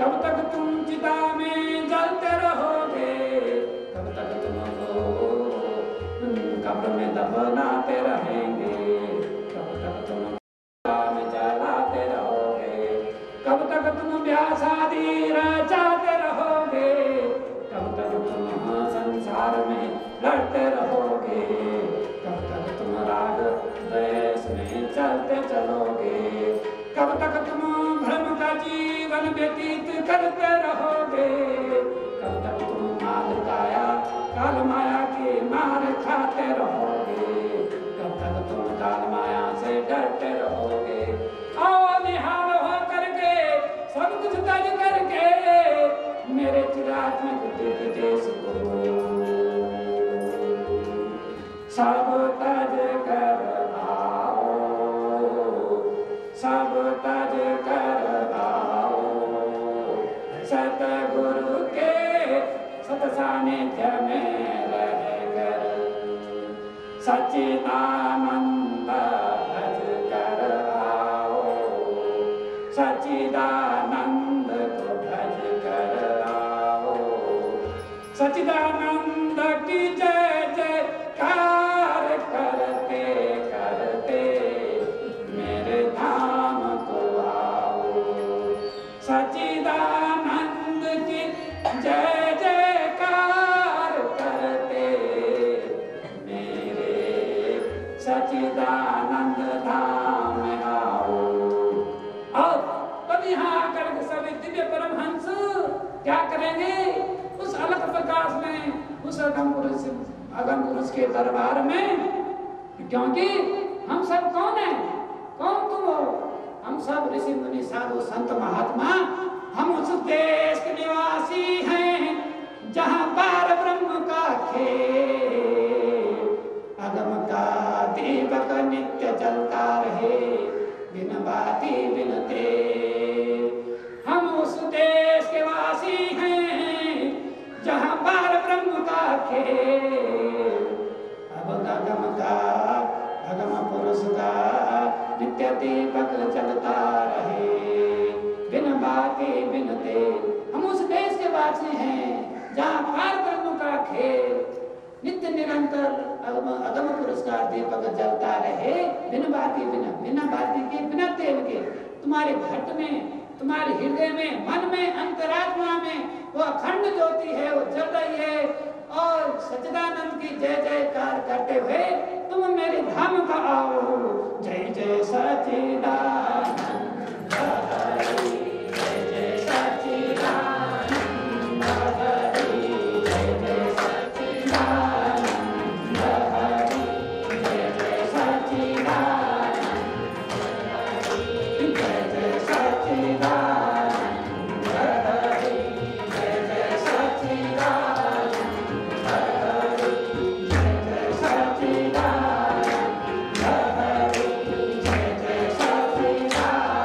कब तक तुम चिता में जलते रहोगे, कब तक तुमको कब्र में दफनाते रहेंगे, कब चलोगे? कब तक तुम भ्रम का जीवन व्यतीत करते रहोगे? कब तक तुम माल काया काल माया के मार खाते रहोगे? कब तक तुम काल माया से डरते रहोगे? आओ निहाल हो करके सब कुछ तज करके मेरे चिरात्मक देश को सब तज कर आओ, सब तज कर आओ। सतगुरु के सत सानिध्य में रहकर सच्चिदानंद भज कर आओ, सच्चिदानंद को भज कर आओ। सच्चिदानंद की जय जयकार करते करते मेरे धाम को आओ। सच्चिदानंद की जय जयकार करते मेरे सच्चिदानंद धाम में आओ। और तब यहाँ आकर सभी दिव्य परमहंस क्या करेंगे? उस अलग प्रकाश में, उस अगम पुरुष के दरबार में, क्योंकि हम सब कौन है? कौन तुम हो? हम सब ऋषि मुनि साधु संत महात्मा, हम उस देश के निवासी हैं जहाँ पार ब्रह्म का खेल, अगम का दीपक नित्य जलता रहे, बिन बाती बिन तेल। हम उस देश के वासी हैं जहाँ पार ब्रह्म का खेल, अब अगम का अगम पुरुष का नित्य दीपक जलता रहे, बिन बाती बिन तेल। हम उस देश के वासी हैं जहाँ पार ब्रह्म का खेल, नित्य निरंतर अगम पुरुष का दीपक जलता रहे, बिन बाती बिना बाती के बिना तेल के। तुम्हारे घट में, तुम्हारे हृदय में, मन में, अंतरात्मा में वो अखंड ज्योति है, वो जल रही है। और सच्चिदानंद की जय जयकार करते हुए तुम मेरे धाम का आओ। जय जय सच्चिदानंद हरि, जय जय सच्चिदानंद हरि, जय जय सच्चिदानंद हरि, जय जय सच्चिदानंद हरि, जय जय सच्चिदानंद हरि, जय जय सच्चिदानंद हरि, जय जय सच्चिदानंद हरि, जय जय सच्चिदानंद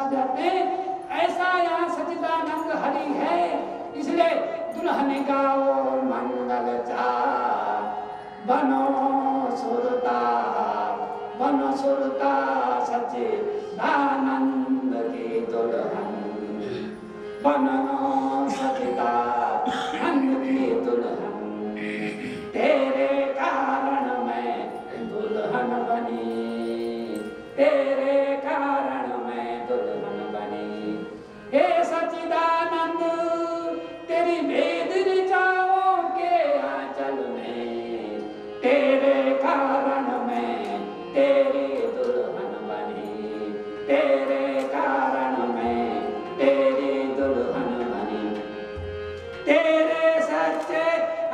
समा जाते हैं। ऐसा यहाँ सच्चिदानंद हरि है, इसलिए दुल्हन गाओ मंगल चार, बनो सुरता सच्चिदानंद की दुल्हन, बनो सच्चिदानंद की दुल्हन, तेरे कारण मैं दुल्हन बनी, तेरे कारण मैं दुल्हन बनी। हे सच्चिदानंद तेरी भेद ऋचाओं के आंचल में, तेरे कारण मैं तेरी दुल्हन बनी, तेरे कारण मैं तेरी दुल्हन बनी। तेरे सच्चे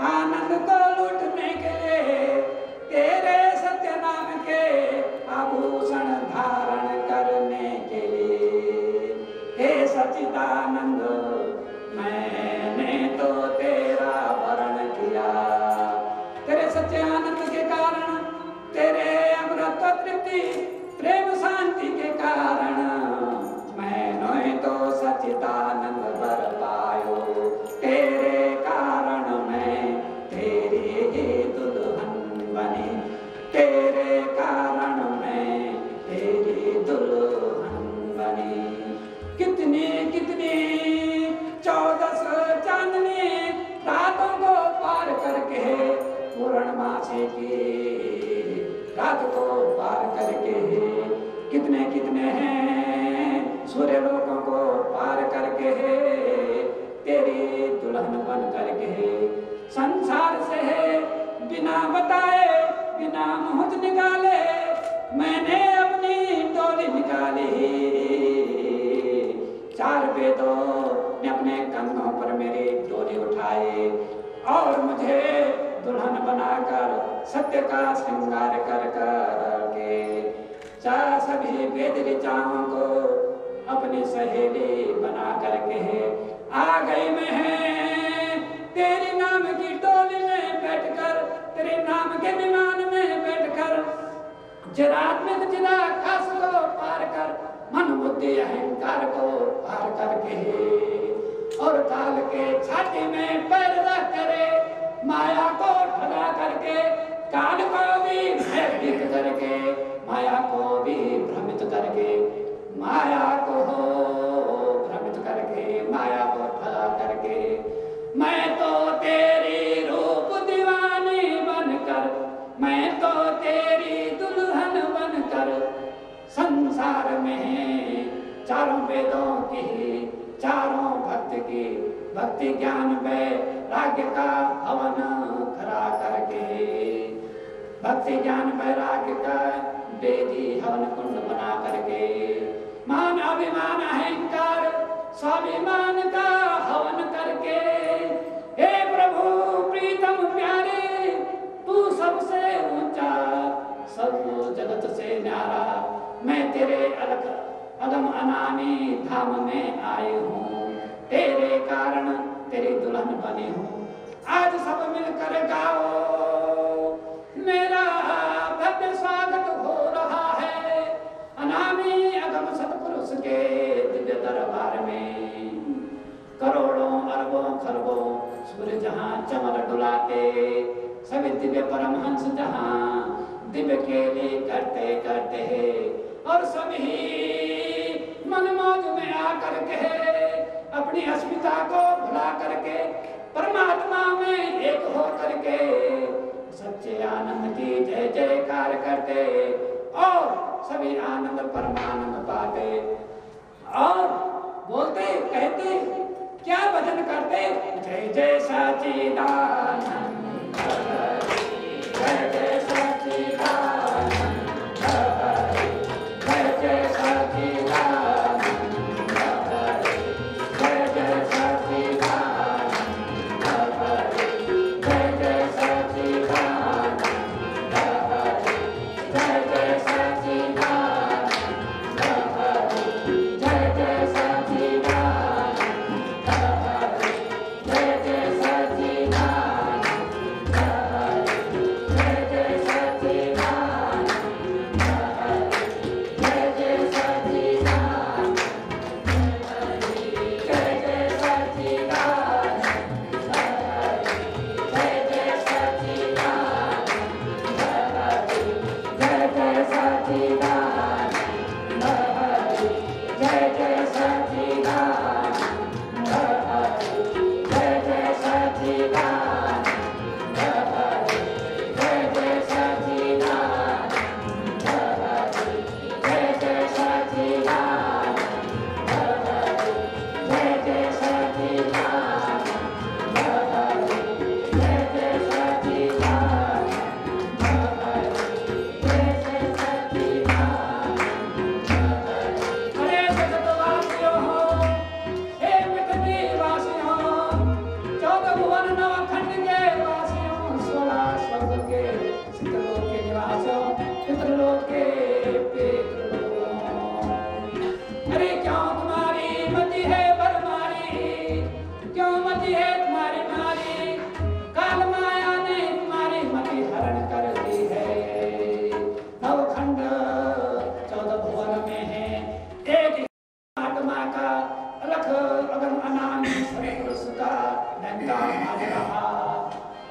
आनंद को लूटने के लिए, तेरे सत्य नाम के आभूषण धारण करने के लिए, हे सच्चिदानंद मैंने तो तेरा वरण किया। तेरे सच्चे आनंद के कारण, तेरे अमृत तृप्ति प्रेम शांति के कारण मैंने तो सच्चिदानंद बर पायो। तेरे कारण मैं तेरी ही दुल्हन बनी, तेरे कारण मैं तेरी दुल्हन बनी। कितनी कितनी 14 चांदनी रातों को पार करके, पूर्णमासी की रात को पार करके, कितने कितने हैं सूर्य लोकों को पार करके, तेरी दुल्हन बन करके संसार से बिना बताए बिना मुहूर्त निकाले मैंने अपनी डोली निकाली। 4 वेदों ने अपने कंधों पर मेरी डोली उठाई और मुझे दुल्हन बनाकर सत्य का श्रृंगार कर करके सभी वेद ऋचाओं को अपनी सहेली बना करके आ गई मैं तेरे नाम की टोली में बैठकर, तेरे नाम के विमान में बैठकर, चिरात्मिक चिदाकाश को पार कर, मन बुद्धि अहंकार को पार करके और काल के छाती में पैर रख करे, माया को ठगा करके, काल को भी भयभीत करके, माया को भी भ्रमित करके, माया को भ्रमित करके, माया को ठगा करके, मैं तो तेरी रूप दीवानी बनकर, मैं तो तेरी दुल्हन बनकर संसार में चारों वेदों की, चारों भक्ति की, भक्ति ज्ञान वैराग्य का हवन करा करके, भक्ति ज्ञान वैराग्य का वेदी हवन कुंड बना करके, मान अभिमान अहंकार स्वाभिमान का हवन करके, हे प्रभु प्रीतम प्यारे तू सबसे ऊंचा, सब जगत से न्यारा, मैं तेरे अलग अगम अनामी धाम में आई हूँ, तेरे कारण तेरी दुल्हन बनी हूँ। आज सब मिलकर गाओ, मेरा भव्य स्वागत हो रहा है अनामी अगम सतपुरुष के दिव्य दरबार में। करोड़ों अरबों खरबों सूर्य जहाँ चमक डुलाते, सभी दिव्य परमहंस जहाँ दिव्य केली करते करते और सभी मनमौज में आकर के अपनी अस्मिता को भुला करके परमात्मा में एक हो करके सच्चे आनंद की जय जयकार करते और सभी आनंद परमानंद पाते और बोलते कहते क्या भजन करते, जय जय सच्चिदानंद, जय जय सच्चिदानंद, जय जय सच्चिदानंद, जय जय सच्चिदानंद, जय जय सच्चिदानंद, जय जय सच्चिदानंद, जय जय सच्चिदानंद, जय जय सच्चिदानंद।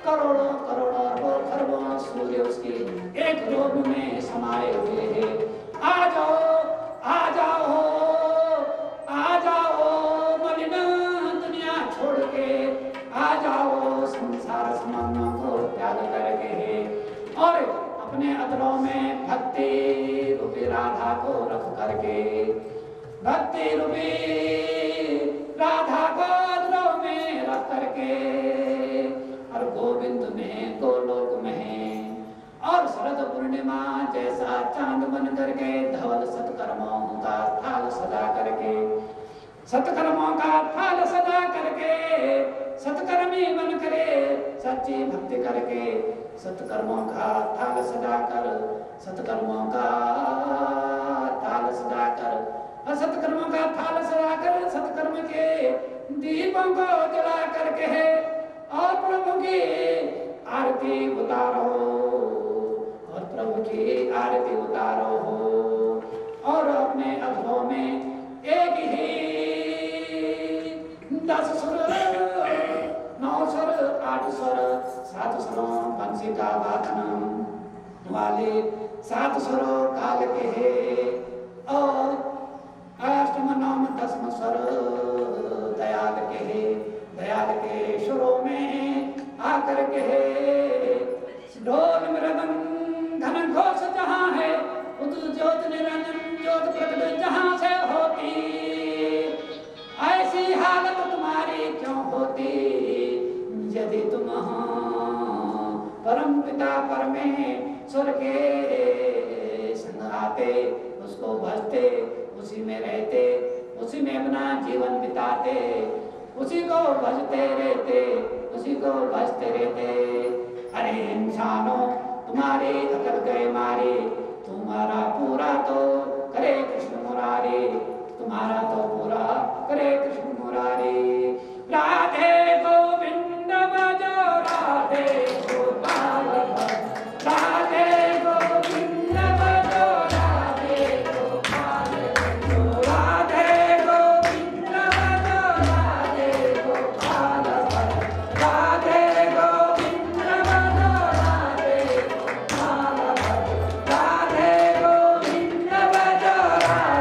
करोड़ों करोड़ों अरबों खरबों सूर्य उसके एक रोग में समाये हुए हैं। आ जाओ आ जाओ आ जाओ मलिन दुनिया छोड़ के आ जाओ संसार समन्वय को त्याग करके और अपने अधरों में भक्ति रूपी राधा को रख करके भक्ति रूपी राधा को अधरों में रख करके और गोविंद में गोलोक में और शरद पूर्णिमा जैसा चांद बन करके धवल सत्कर्मों का थाल सजा करके सत्कर्मों का थाल सजा करके सत्कर्मी बन करे सच्ची भक्ति करके सत्कर्मों का थाल सजा कर सत्कर्मों का थाल सजा कर सत्कर्मों का थाल सजा कर सत्कर्म के दीपों को जला करके और प्रभु की आरती उतारो और प्रभु की आरती उतारो और अपने अधरों में एक ही 10 सुर 9 सुर 8 सुर 7 सुरों बंसी का वादन वाले 7 सुरों काल के है और अष्टम नवम दसम स्वर दयाल के है दयाल के सुरों में आकर के ढोल मृदंग घन घोष जहाँ है उद ज्योत निरंजन ज्योत प्रकट जहाँ से होती ऐसी हालत तुम्हारी क्यों होती यदि तुम परम पिता परमेश्वर के संग आते उसको भजते उसी में रहते उसी में अपना जीवन बिताते उसी को भजते रहते उसी को भजते रहते। अरे इंसानों तुम्हारी अकल गए मारे तुम्हारा पूरा तो करे कृष्ण मुरारी तुम्हारा तो पूरा करे कृष्ण मुरारी। राधे गोविंद भजो राधे गोपाल राधे गोविंद भजो राधे गोपाल राधे गोविंद भजो राधे गोपाल राधे गोविंद भजो राधे गोपाल राधे गोविंद भजो राधे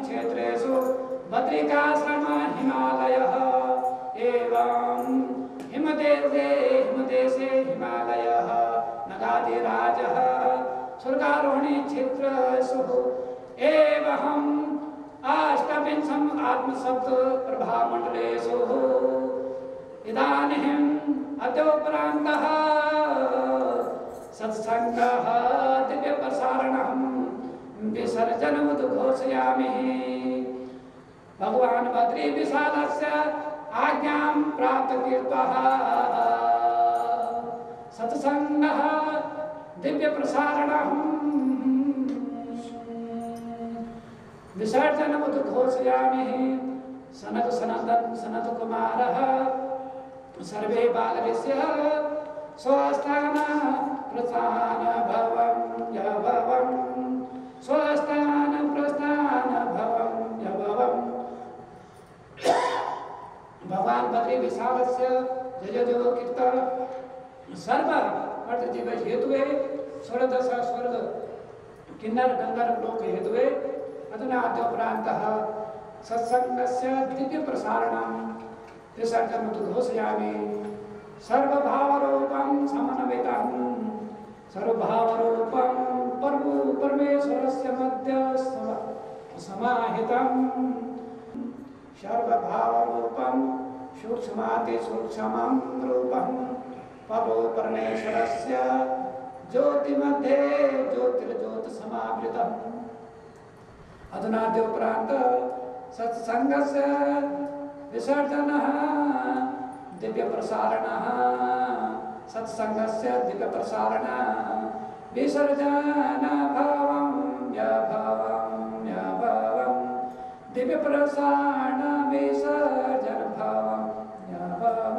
क्षेत्रेषु बद्रिकाश्रम हिमालयः एवं हिमदेशे हिमालयः नगाधिराजः स्वर्गारोहणे क्षेत्रेषु एवं अष्टाविंशम् आत्मशब्द प्रभामण्डलेषु इदानीम् अद्योपरान्तः सत्सङ्गः दिव्यप्रसारणं विसर्जनमुद्घोषयामि। भगवान् बद्रीविशालस्य आज्ञां प्राप्तकृत्वा सत्सङ्गः दिव्यप्रसारणं विसर्जनमुद्घोषयामि। सनत्कुमारः सर्वे बालकस्य स्वस्थान प्रस्थान भवं यभवं स्वस्थान प्रस्थान भवं यभवं। भगवान् बद्री विशालस्य जय जय कीर्तन सर्व अर्थ जीव हेतुवे षोडश स्वर्ग किन्नर गंधर्व लोक हेतुवे अधुना अद्योपरान्तः सत्सङ्गस्य दिव्य प्रसारणं विसर्जनमुद्घोषयामि। सर्वभावरूपं समन्वितं सर्वभावरूपं प्रभु परमेश्वरस्य मध्य समाहितं सर्वभावरूपं सूक्ष्मातिसूक्ष्मं रूपं प्रभु परमेश्वरस्य ज्योतिमध्ये ज्योतिर्ज्योतिसमावृतम्। अधुना अद्योपरान्त सत्सङ्गस्य विसर्जनः दिव्यप्रसारणः सत्सङ्गस्य दिव्यप्रसारणः विसर्जनभावं यभवं दिव्यप्रसारण विसर्जनभावं यभवं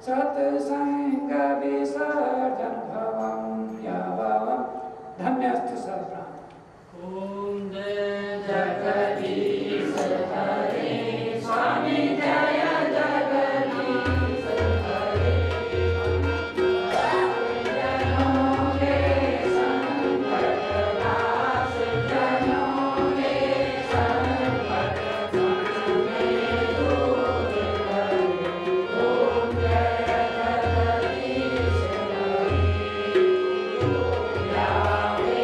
सत्सङ्ग विसर्जनभावं यभवं। धन्यस्तु सर्वदा। ओम जय जगदीश हरे स्वामी जय जगदीश हरे। जनों के संकट नाश जनों के संकट में दूर करे। ओम जय जगदीश हरे। यावे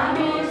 पानी